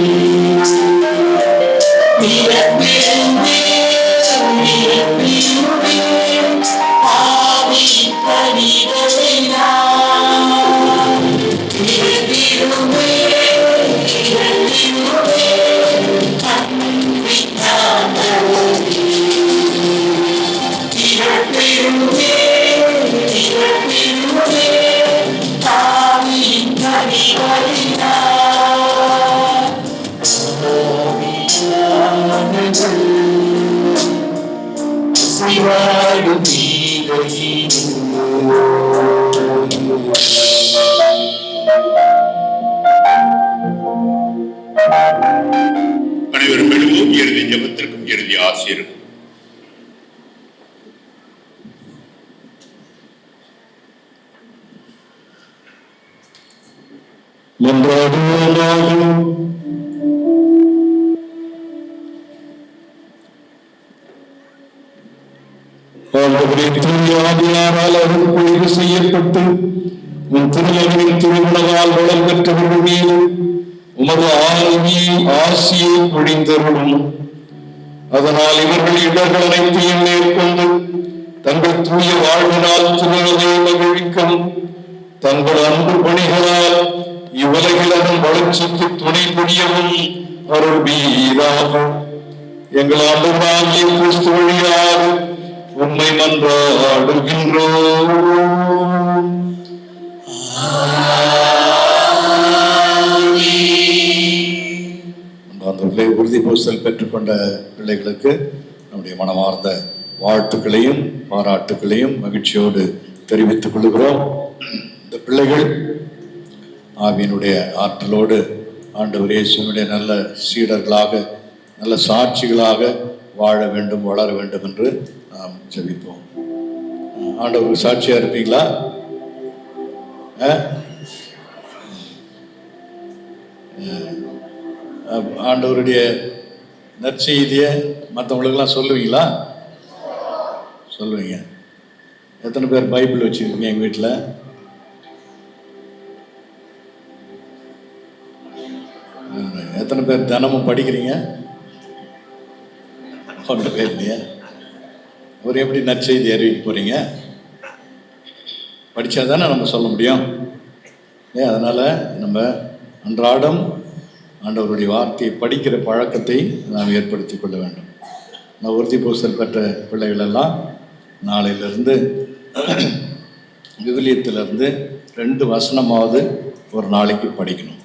அனைவரும் எழுவோம். இறுதி ஜெபத்திற்கும் இறுதி ஆசீர்வாதம். அருள்பொழிவு செய்யப்பட்டு உன் திருமகனின் திருவுணவால் வளம் பெற்றவர்கள் மீது உமது ஆசியை பொழிந்தருளும். அதனால் இவர்கள் இடர்கள் அனைத்தையும் மேற்கொண்டு தங்கள் தூய வாழ்வினால் திருநதை மகிழ்விக்கவும் தங்கள் அன்பு பணிகளால் இவ்வுலகிலும் வளர்ச்சிக்கு துணை புரியவும் அருள்வீராக. எங்கள் ஆண்டவராகிய கிறிஸ்து வழியாக உம்மை மன்றாடுகின்றோம். உறுதி பூசல் பெற்றுக்கொண்ட பிள்ளைகளுக்கு நம்முடைய மனமார்ந்த வாழ்த்துக்களையும் பாராட்டுகளையும் மகிழ்ச்சியோடு தெரிவித்துக் கொள்கிறோம். இந்த பிள்ளைகள் ஆவியினுடைய ஆற்றலோடு ஆண்டவர் இயேசுவினுடைய நல்ல சீடர்களாக நல்ல சாட்சிகளாக வாழ வேண்டும், வளர வேண்டும் என்று நாம் ஜெபிப்போம். ஆண்டவருக்கு சாட்சியா இருப்பீங்களா? ஆண்டவருடைய நற்செய்தியை மற்றவங்களுக்கெல்லாம் சொல்லுவீங்களா? சொல்லுவீங்க. எத்தனை பேர் பைபிள் வச்சுருக்கீங்க எங்கள் வீட்டில்? எத்தனை பேர் தினமும் படிக்கிறீங்க? ஒன்று பேர் இல்லையா? ஒரு எப்படி நற்செய்தி அறிவிக்க போறீங்க? படித்தா தானே நம்ம சொல்ல முடியும். அதனால் நம்ம அன்றாடம் ஆண்டவருடைய வார்த்தையை படிக்கிற பழக்கத்தை நாம் ஏற்படுத்தி கொள்ள வேண்டும். நான் உறுதி பூசல் பெற்ற பிள்ளைகளெல்லாம் நாளையிலிருந்து விவிலியத்திலிருந்து 2 வசனமாவது ஒரு நாளைக்கு படிக்கணும்.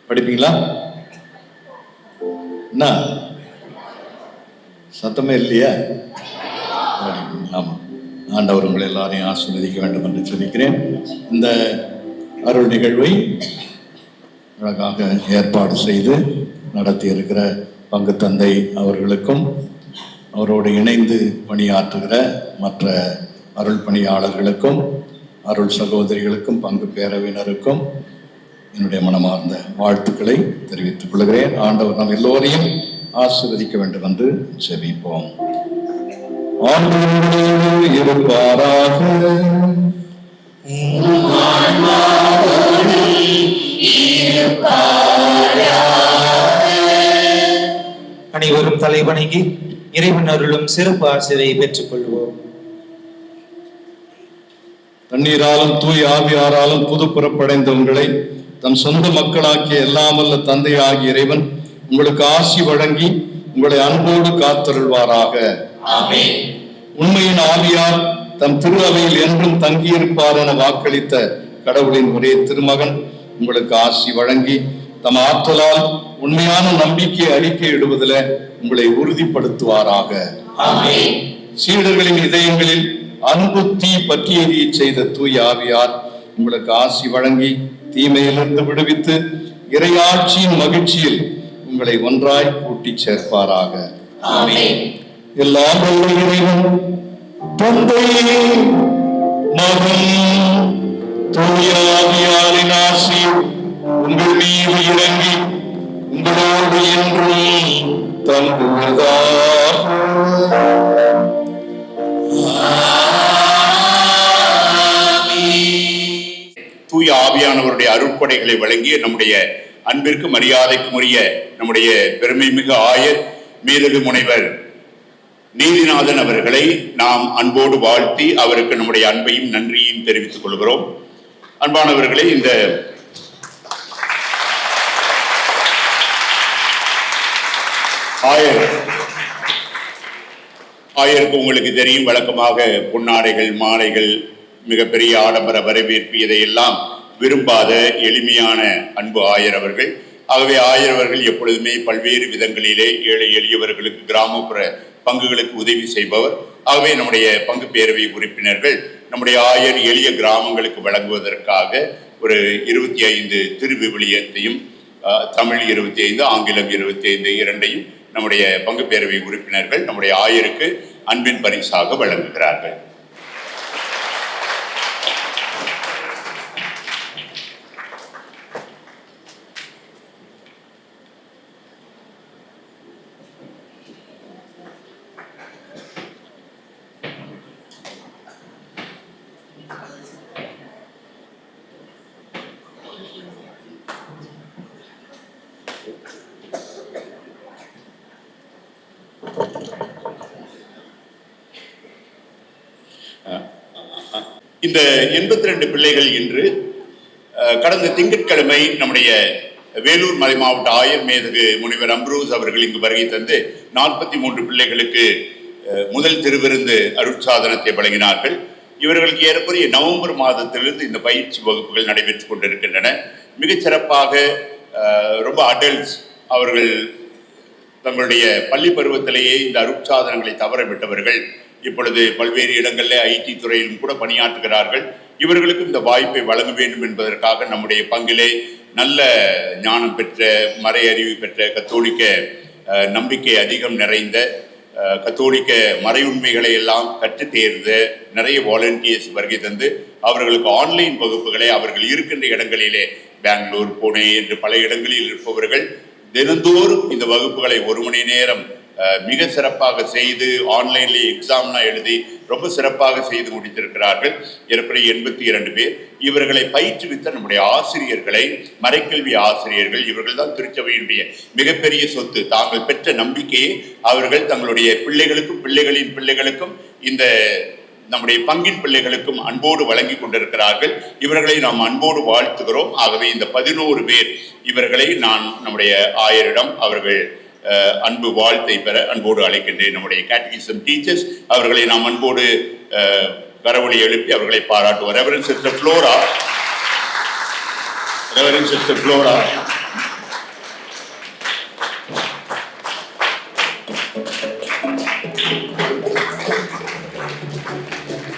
படிப்பீங்களா? என்ன சத்தமே இல்லையா? ஆமாம். ஆண்டவர் உங்களை எல்லாரையும் ஆசீர்வதிக்க வேண்டும் என்று சொல்லிக்கிறேன். இந்த அருள் நிகழ்வை அழகாக ஏற்பாடு செய்து நடத்தி இருக்கிற பங்கு தந்தை அவர்களுக்கும் அவரோடு இணைந்து பணியாற்றுகிற மற்ற அருள் பணியாளர்களுக்கும் அருள் சகோதரிகளுக்கும் பங்கு பேரவையினருக்கும் என்னுடைய மனமார்ந்த வாழ்த்துக்களை தெரிவித்துக் கொள்கிறேன். ஆண்டவர் நம் எல்லோரையும் ஆசீர்வதிக்க வேண்டும் என்று ஜெபிப்போம். ஆண்டவரோடு இருப்பாராக. அனைவரும் தலைவணங்கி இறைவன் அருளும் சிறப்பு ஆசிரியை பெற்றுக் கொள்வோம். தண்ணீராலும் தூய் ஆவியாராலும் புது புறப்படைந்த உங்களை தன் சொந்த மக்களாக்கிய எல்லாமல்ல தந்தை ஆகிய இறைவன் உங்களுக்கு ஆசி வழங்கி உங்களை அன்போடு காத்தருள்வாராக. உண்மையின் ஆவியார் தம் திரு அவையில் என்றும் தங்கியிருப்பார் என வாக்களித்த கடவுளின் ஒரே திருமகன் உங்களுக்கு ஆசி வழங்கி தம் ஆற்றலால் உண்மையான நம்பிக்கையை அறிக்கையிடுவதில் உங்களை உறுதிப்படுத்துவாராக. சீடர்களின் இதயங்களில் அன்பு தீ பற்றியதை செய்த தூய ஆவியார் உங்களுக்கு ஆசி வழங்கி தீமையிலிருந்து விடுவித்து இறையாட்சியின் மகிழ்ச்சியில் உங்களை ஒன்றாய் கூட்டி சேர்ப்பாராக. எல்லாம் தந்தை மகன் தூய ஆவியாரின் ஆசி உங்கள் மீது இறங்கி உங்களோடு என்றும் தங்குவதாக. தூய ஆவியானவருடைய அருட்படைகளை வழங்கிய நம்முடைய அன்பிற்கு மரியாதைக்கும் உரிய நம்முடைய பெருமை மிகு ஆயர் மேதகு முனைவர் நீதிநாதன் அவர்களை நாம் அன்போடு வாழ்த்தி அவருக்கு நம்முடைய அன்பையும் நன்றியையும் தெரிவித்துக் கொள்கிறோம். அன்பானவர்களே, இந்த ஆயருக்கு உங்களுக்கு தெரியும், வழக்கமாக பொன்னாடைகள், மாலைகள், மிகப்பெரிய ஆடம்பர வரவேற்பு இதையெல்லாம் விரும்பாத எளிமையான அன்பு ஆயர் அவர்கள். ஆகவே ஆயர் அவர்கள் எப்பொழுதுமே பல்வேறு விதங்களிலே ஏழை எளியவர்களுக்கு, கிராமப்புற பங்குகளுக்கு உதவி செய்பவர். ஆகவே நம்முடைய பங்கு பேரவை உறுப்பினர்கள் நம்முடைய ஆயர் எளிய கிராமங்களுக்கு வழங்குவதற்காக ஒரு 25 திருவிவிலியத்தையும், தமிழ் 25, ஆங்கிலம் 25 இரண்டையும் நம்முடைய பங்கு பேரவை உறுப்பினர்கள் நம்முடைய ஆயருக்கு அன்பின் பரிசாக வழங்குகிறார்கள். இந்த 82 பிள்ளைகள் இன்று கடந்த திங்கட்கிழமை நம்முடைய வேலூர் மலை மாவட்ட ஆயர் மேதகு முனிவர் அம்ப்ரூஸ் அவர்கள் இங்கு வருகை தந்து 43 பிள்ளைகளுக்கு முதல் திருவிருந்து அருட்சாதனத்தை வழங்கினார்கள். இவர்களுக்கு ஏறக்குறைய நவம்பர் மாதத்திலிருந்து இந்த பயிற்சி வகுப்புகள் நடைபெற்றுக் கொண்டிருக்கின்றன. மிகச் சிறப்பாக ரொம்ப அடல்ட்ஸ் அவர்கள் தங்களுடைய பள்ளி பருவத்திலேயே இந்த அருட்சாதனங்களை தவற விட்டவர்கள் இப்பொழுது பல்வேறு இடங்களில் ஐடி துறையிலும் கூட பணியாற்றுகிறார்கள். இவர்களுக்கும் இந்த வாய்ப்பை வழங்க வேண்டும் என்பதற்காக நம்முடைய பங்கிலே நல்ல ஞானம் பெற்ற, மறை அறிவு பெற்ற, கத்தோலிக்க நம்பிக்கை அதிகம் நிறைந்த, கத்தோலிக்க மறை உண்மைகளை எல்லாம் கற்றுத் தேர்ந்த நிறைய வாலண்டியர்ஸ் வருகை தந்து அவர்களுக்கு ஆன்லைன் வகுப்புகளை அவர்கள் இருக்கின்ற இடங்களிலே, பெங்களூர், புனே என்று பல இடங்களில் இருப்பவர்கள் தினந்தோறும் இந்த வகுப்புகளை 1 மணி நேரம் மிக சிறப்பாக செய்து ஆன்லைன்ல எக்ஸாம்லாம் எழுதி ரொம்ப சிறப்பாக செய்து முடித்திருக்கிறார்கள். ஏறக்குறைய 82 பேர். இவர்களை பயிற்றுவித்த நம்முடைய ஆசிரியர்களை, மறைக்கல்வி ஆசிரியர்கள், இவர்கள் தான் திருச்சபையினுடைய மிகப்பெரிய சொத்து. தாங்கள் பெற்ற நம்பிக்கையை அவர்கள் தங்களுடைய பிள்ளைகளுக்கும், பிள்ளைகளின் பிள்ளைகளுக்கும், இந்த நம்முடைய பங்கின் பிள்ளைகளுக்கும் அன்போடு வழங்கி கொண்டிருக்கிறார்கள். இவர்களை நாம் அன்போடு வாழ்த்துகிறோம். ஆகவே இந்த 11 பேர் இவர்களை நான் நம்முடைய ஆயரிடம் அவர்கள் அன்பு வாழ்த்தை பெற அன்போடு அழைக்கின்றேன். நம்முடைய கேட்டகிசம் டீச்சர்ஸ் அவர்களை நாம் அன்போடு கரவொலி எழுப்பி அவர்களை பாராட்டுவார். Reverend sister Flora, reverend sister Flora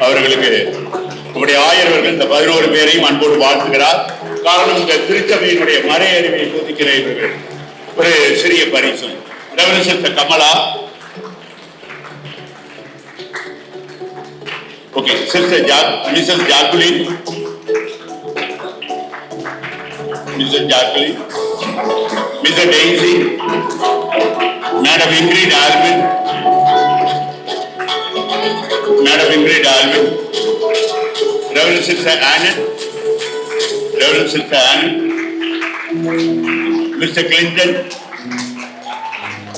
அவர்களுக்கு நம்முடைய ஆயர்கள் இந்த 11 பேரையும் அன்போடு வாழ்த்துகிறார். காரணம், இந்த திருச்சபையினுடைய மறை அறிவை போதிக்கிற இவர்கள் ஒரு சிறிய பரிசு. Reverend sister Kamala, okay, sister Mrs Jacqueline, Mrs Jacqueline, Mrs Daisy, madam Ingrid Alvin, madam Ingrid Alvin, reverend sister Anne, reverend sister Anne, Mr. Clinton,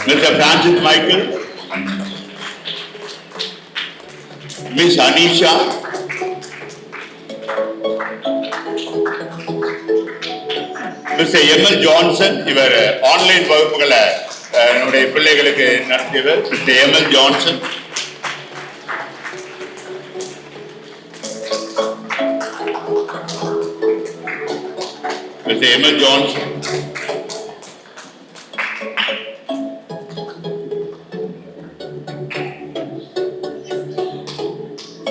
Mr. Francis Michael, Miss Anisha, Mr. M.L. Johnson, இவர் online வகுப்புகளை நம்முடைய பிள்ளைகளுக்கு நடத்தியவர். Mr. M.L. Johnson, Mr. M.L. Johnson,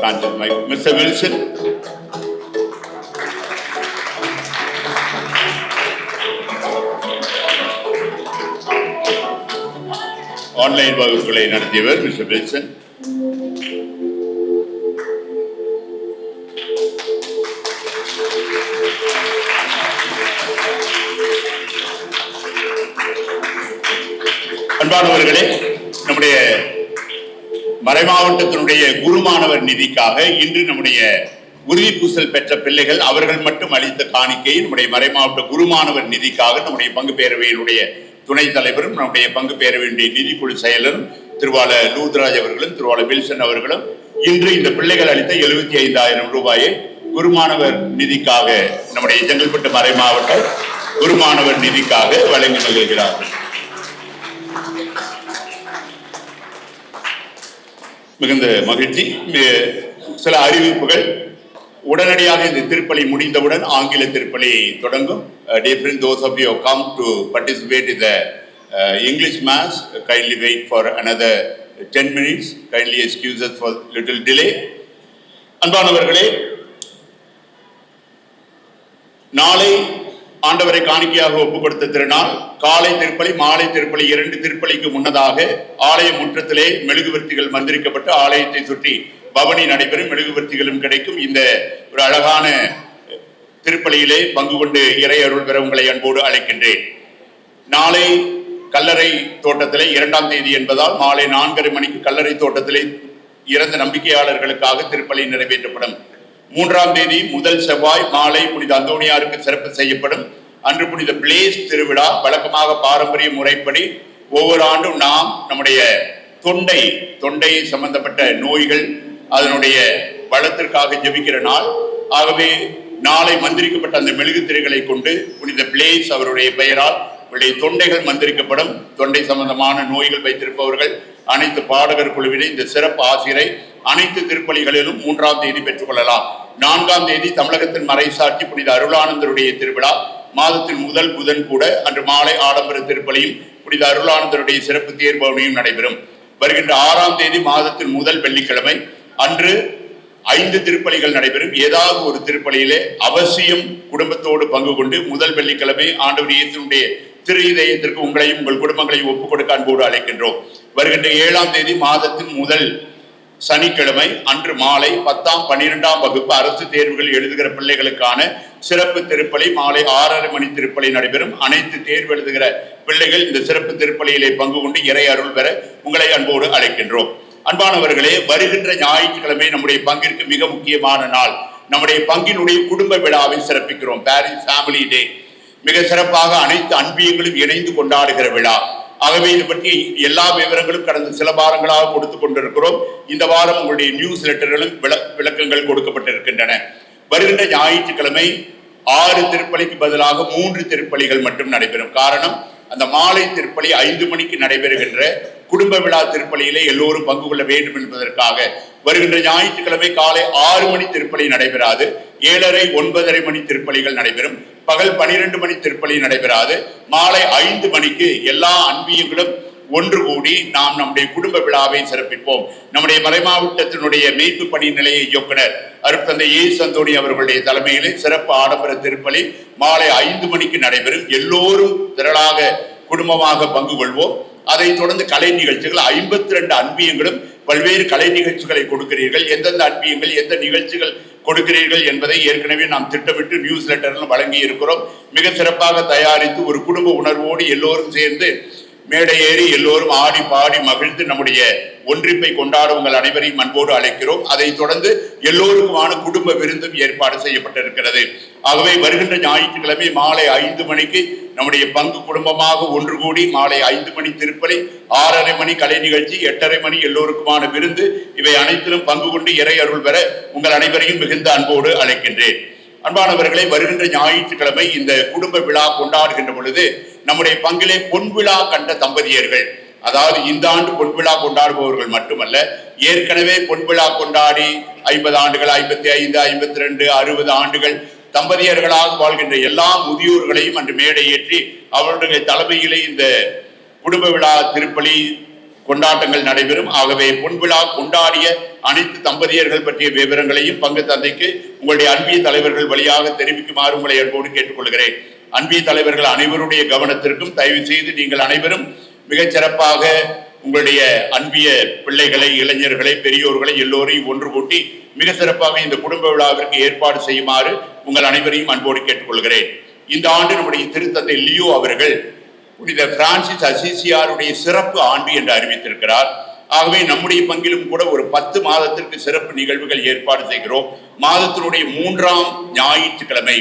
Francis Michael, Mr. Wilson, online வகுப்புகளை நடத்தியவர் mister Wilson. அன்பானவர்களே, நம்முடைய மறைமாவட்டத்தினுடைய குருமானவர் நிதிக்காக இன்று நம்முடைய உறுதி பூசல் பெற்ற பிள்ளைகள் அவர்கள் மட்டும் அளித்த காணிக்கை நம்முடைய மறைமாவட்ட குருமானவர் நிதிக்காக நம்முடைய பங்கு பேரவையினுடைய துணைத் தலைவரும் நம்முடைய பங்கு பேரவையினுடைய நிதிக்குழு செயலரும் திருவாளர் லூத்ராஜ் அவர்களும் திருவாளர் வில்சன் அவர்களும் இன்று இந்த பிள்ளைகள் அளித்த 75,000 ரூபாயை குருமானவர் நிதிக்காக நம்முடைய செங்கல்பட்டு மறைமாவட்ட குருமானவர் நிதிக்காக வழங்கி மகிழ்கிறார்கள். மிகுந்த மகிழ்ச்சி. சில அறிவிப்புகள். உடனடியாக இந்த திருப்பலி முடிந்தவுடன் ஆங்கில திருப்பலி தொடங்கும். Dear friends, those of you who come to participate in the English mass, kindly wait for another 10 minutes. Kindly excuse us for little delay. அன்பானவர்களே, நாளை ஆண்டவரை காணிக்கையாக ஒப்புக் கொடுத்த திருநாள். காலை திருப்பலி, மாலை திருப்பலி, 2 திருப்பலிக்கு முன்னதாக ஆலய முற்றத்திலே மெழுகுவர்த்திகள் மந்திரிக்கப்பட்டு ஆலயத்தை சுற்றி பவனி நடைபெறும். மெழுகுவர்த்திகளும் கிடைக்கும். இந்த ஒரு அழகான திருப்பலியிலே பங்கு கொண்டு இறை அருள் பெற உங்களை அன்போடு அழைக்கின்றேன். நாளை கல்லறை தோட்டத்திலே 2ஆம் தேதி என்பதால் மாலை 4:30 மணிக்கு கல்லறை தோட்டத்திலே இறந்த நம்பிக்கையாளர்களுக்காக திருப்பலி நிறைவேற்றப்படும். 3ஆம் தேதி முதல் செவ்வாய் மாலை புனித அந்தோணியாருக்கு சிறப்பு செய்யப்படும். அன்று புனித பிளேஸ் திருவிழா. வழக்கமாக பாரம்பரிய முறைப்படி ஒவ்வொரு ஆண்டும் நாம் நம்முடைய தொண்டை சம்பந்தப்பட்ட நோய்கள் அதனுடைய வளத்திற்காக ஜெபிக்கிற நாள். ஆகவே நாளை மந்திரிக்கப்பட்ட அந்த மெழுகு திரைகளை கொண்டு புனித பிளேஸ் அவருடைய பெயரால் உங்களுடைய தொண்டைகள் மந்திரிக்கப்படும். தொண்டை சம்பந்தமான நோய்கள் வைத்திருப்பவர்கள் அனைத்து பாடகர் குழுவினை இந்த சிறப்பு ஆசிரை அனைத்து திருப்பலிகளிலும் 3ஆம் தேதி பெற்றுக் கொள்ளலாம். 4ஆம் தேதி தமிழகத்தின் மறைசாட்சி புனித அருளானந்தருடைய திருவிழா. மாதத்தின் முதல் புதன் கூட அன்று மாலை ஆடம்பர திருப்பலியும் புனித அருளானந்தருடைய சிறப்பு தேர்பவனியும் நடைபெறும். வருகின்ற 6ஆம் தேதி மாதத்தின் முதல் வெள்ளிக்கிழமை அன்று 5 திருப்பலிகள் நடைபெறும். ஏதாவது ஒரு திருப்பலியிலே அவசியம் குடும்பத்தோடு பங்கு கொண்டு முதல் வெள்ளிக்கிழமை ஆண்டவர் இயேசுவினுடைய திரு இதயத்திற்கு உங்களையும் உங்கள் குடும்பங்களையும் ஒப்புக் கொடுக்க அன்போடு அழைக்கின்றோம். வருகின்ற 7ஆம் தேதி மாதத்தின் முதல் சனிக்கிழமை அன்று மாலை 10ஆம் 12ஆம் வகுப்பு அரசு தேர்வுகள் எழுதுகிற பிள்ளைகளுக்கான சிறப்பு திருப்பலி மாலை 6:30 மணி திருப்பலி நடைபெறும். அனைத்து தேர்வு எழுதுகிற பிள்ளைகள் இந்த சிறப்பு திருப்பலியிலே பங்கு கொண்டு இறை அருள் பெற உங்களை அன்போடு அழைக்கின்றோம். அன்பானவர்களே, வருகின்ற ஞாயிற்றுக்கிழமை நம்முடைய பங்கிற்கு மிக முக்கியமான நாள். நம்முடைய பங்கினுடைய குடும்ப விழாவை சிறப்பிக்கிறோம். பாரிஸ் ஃபேமிலி டே. மிக சிறப்பாக அனைத்து அன்பியங்களும் இணைந்து கொண்டாடுகிற விழா. ஆகவே இது பற்றி எல்லா விவரங்களும் கடந்த சில வாரங்களாக கொடுத்து கொண்டிருக்கிறோம். இந்த வாரம் உங்களுடைய நியூஸ் லெட்டர்களும் விளக்கங்கள் கொடுக்கப்பட்டிருக்கின்றன. வருகின்ற ஞாயிற்றுக்கிழமை 6 திருப்பலிக்கு பதிலாக 3 திருப்பலிகள் மட்டும் நடைபெறும். காரணம், அந்த மாலை திருப்பலி 5 மணிக்கு நடைபெறுகின்ற குடும்ப விழா திருப்பலியிலே எல்லோரும் பங்கு கொள்ள வேண்டும் என்பதற்காக வருகின்ற ஞாயிற்றுக்கிழமை காலை 6 மணி திருப்பலி நடைபெறாது. 7:30, 9:30 மணி திருப்பலிகள் நடைபெறும். பகல் 12 மணி திருப்பலி நடைபெறாது. மாலை 5 மணிக்கு எல்லா அன்பியங்களும் ஒன்று கூடி நாம் நம்முடைய குடும்ப விழாவை சிறப்பிப்போம். நம்முடைய மறைமாவட்டத்தினுடைய மீட்பு பணி நிலைய இயக்குனர் அருட்தந்தை ஏசு அந்தோணி அவர்களுடைய தலைமையிலே சிறப்பு ஆடம்பர திருப்பலி மாலை 5 மணிக்கு நடைபெறும். எல்லோரும் திரளாக குடும்பமாக பங்கு கொள்வோம். அதைத் தொடர்ந்து கலை நிகழ்ச்சிகள் 52 அன்பியங்களும் பல்வேறு கலை நிகழ்ச்சிகளை கொடுக்கிறீர்கள். எந்தெந்த அன்பியங்கள் எந்த நிகழ்ச்சிகள் கொடுக்கிறீர்கள் என்பதை ஏற்கனவே நாம் திட்டமிட்டு நியூஸ் லெட்டரில் வழங்கி இருக்கிறோம். மிக சிறப்பாக தயாரித்து ஒரு குடும்ப உணர்வோடு எல்லோரும் சேர்ந்து மேடை ஏறி எல்லோரும் ஆடி பாடி மகிழ்ந்து நம்முடைய ஒன்றிப்பை கொண்டாட உங்கள் அனைவரையும் அன்போடு அழைக்கிறோம். அதைத் தொடர்ந்து எல்லோருக்குமான குடும்ப விருந்தும் ஏற்பாடு செய்யப்பட்டிருக்கிறது. ஆகவே வருகின்ற ஞாயிற்றுக்கிழமை மாலை 5 மணிக்கு நம்முடைய பங்கு குடும்பமாக ஒன்று கூடி மாலை 5 மணி திருப்பலி, 6:30 மணி கலை நிகழ்ச்சி, 8:30 மணி எல்லோருக்குமான விருந்து, இவை அனைத்திலும் பங்கு கொண்டு இறை அருள் பெற உங்கள் அனைவரையும் மிகுந்த அன்போடு அழைக்கின்றேன். அன்பானவர்களை, வருகின்ற ஞாயிற்றுக்கிழமை இந்த குடும்ப விழா கொண்டாடுகின்ற பொழுது நம்முடைய பங்கிலே பொன்விழா கண்ட தம்பதியர்கள், அதாவது இந்த ஆண்டு பொன்விழா கொண்டாடுபவர்கள் மட்டுமல்ல, ஏற்கனவே பொன்விழா கொண்டாடி 50 ஆண்டுகள், 55, 52, 60 ஆண்டுகள் தம்பதியர்களாக வாழ்கின்ற எல்லா முதியோர்களையும் அன்று மேடை ஏற்றி அவருடைய தலைமையிலே இந்த குடும்ப விழா திருப்பலி கொண்டாட்டங்கள் நடைபெறும். ஆகவே பொன்விழா கொண்டாடிய அனைத்து தம்பதியர்கள் பற்றிய விவரங்களையும் பங்கு தந்தைக்கு உங்களுடைய அன்பிய தலைவர்கள் வழியாக தெரிவிக்குமாறு உங்களை அன்போடு கேட்டுக்கொள்கிறேன். அன்பிய தலைவர்கள் அனைவருடைய கவனத்திற்கும் தயவு செய்து நீங்கள் அனைவரும் மிகச் சிறப்பாக உங்களுடைய அன்பிய பிள்ளைகளை, இளைஞர்களை, பெரியோர்களை எல்லோரையும் ஒன்று கூட்டி மிக சிறப்பாக இந்த குடும்ப விழாவிற்கு ஏற்பாடு செய்யுமாறு உங்கள் அனைவரையும் அன்போடு கேட்டுக்கொள்கிறேன். இந்த ஆண்டு நம்முடைய திருத்தந்தை லியோ அவர்கள் புனித பிரான்சிஸ் அசிசியாருடைய சிறப்பு ஆண்டு என்று அறிவித்திருக்கிறார். ஆகவே நம்முடைய பங்கிலும் கூட ஒரு 10 மாதத்திற்கு சிறப்பு நிகழ்வுகள் ஏற்பாடு செய்கிறோம். மாதத்தினுடைய 3ஆம் ஞாயிற்றுக்கிழமை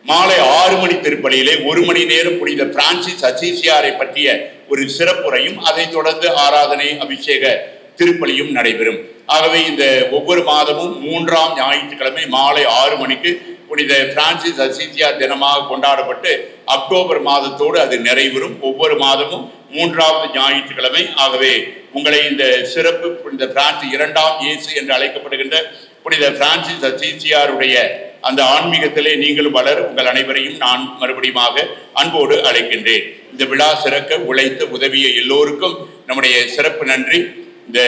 மாலை 6 மணி திருப்பலியிலே 1 மணி நேரம் புனித பிரான்சிஸ் அசிசியாரை பற்றிய ஒரு சிறப்புரையும் அதைத் தொடர்ந்து ஆராதனை, அபிஷேக திருப்பலியும் நடைபெறும். ஆகவே இந்த ஒவ்வொரு மாதமும் 3ஆம் ஞாயிற்றுக்கிழமை மாலை 6 மணிக்கு புனித பிரான்சிஸ் அசிசியார் தினமாக கொண்டாடப்பட்டு அக்டோபர் மாதத்தோடு அது நிறைவுறும். ஒவ்வொரு மாதமும் 3வது ஞாயிற்றுக்கிழமை. ஆகவே உங்களை இந்த சிறப்பு புனித பிரான்சிஸ் 2ஆம் இயேசு என்று அழைக்கப்படுகின்ற புனித பிரான்சிஸ் அசிசியாருடைய அந்த ஆன்மீகத்திலே நீங்களும் வளர உங்கள் அனைவரையும் நான் மறுபடியும் அன்போடு அழைக்கின்றேன். இந்த விழா சிறக்க உழைத்த உதவிய எல்லோருக்கும் நம்முடைய சிறப்பு நன்றி. இந்த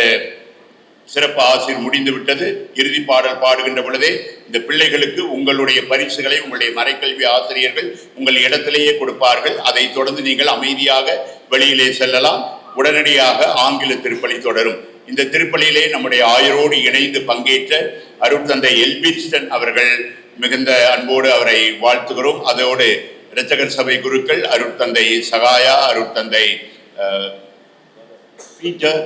சிறப்பு ஆசிரியர் முடிந்து விட்டது. இறுதி பாடல் பாடுகின்ற பொழுதே இந்த பிள்ளைகளுக்கு உங்களுடைய பரிசுகளை உங்களுடைய மறைக்கல்வி ஆசிரியர்கள் உங்கள் இடத்திலேயே கொடுப்பார்கள். அதை தொடர்ந்து நீங்கள் அமைதியாக வெளியிலே செல்லலாம். உடனடியாக ஆங்கில திருப்பலி தொடரும். இந்த திருப்பலியிலே நம்முடைய ஆயரோடு இணைந்து பங்கேற்ற அருட்தந்தை எல்பின்ஸ்டன் அவர்கள் மிகுந்த அன்போடு அவரை வாழ்த்துகிறோம். அதோடு இரட்சகர் சபை குருக்கள் அருட்தந்தை சகாயா, அருட்தந்தை பீட்டர்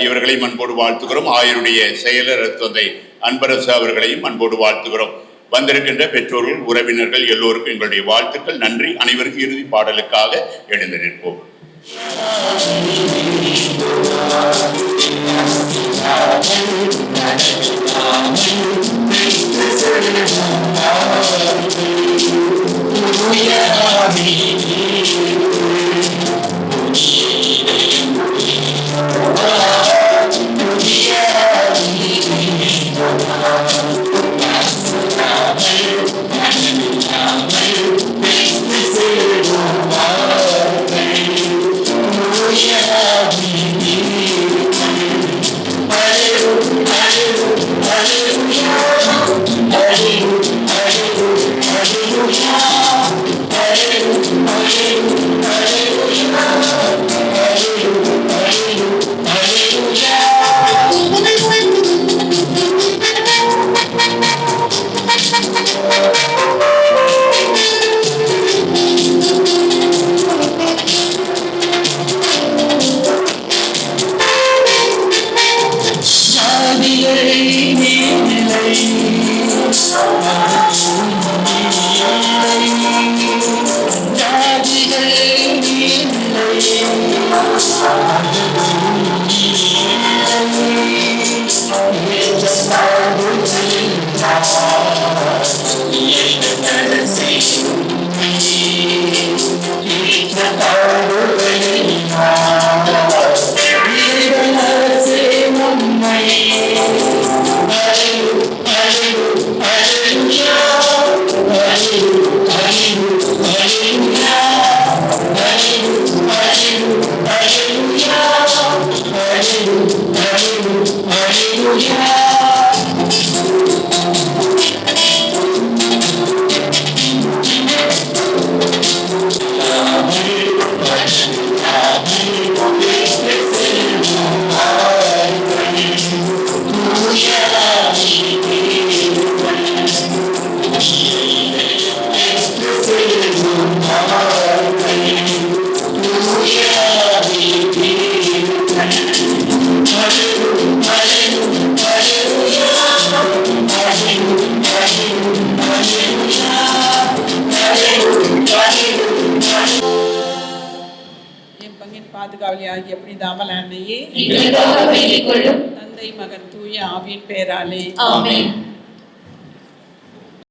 இவர்களையும் அன்போடு வாழ்த்துகிறோம். ஆயருடைய செயலர் அருட்தந்தை அன்பரசு அவர்களையும் அன்போடு வாழ்த்துகிறோம். வந்திருக்கின்ற பெற்றோர்கள், உறவினர்கள் எல்லோருக்கும் எங்களுடைய வாழ்த்துக்கள், நன்றி. அனைவருக்கும் இறுதி பாடலுக்காக எழுந்து நிற்போம். பாதுகாவலியாகிய புனித அமலாண்மையே, தந்தை மகன் தூய ஆவியின் பெயராலே ஆமென்.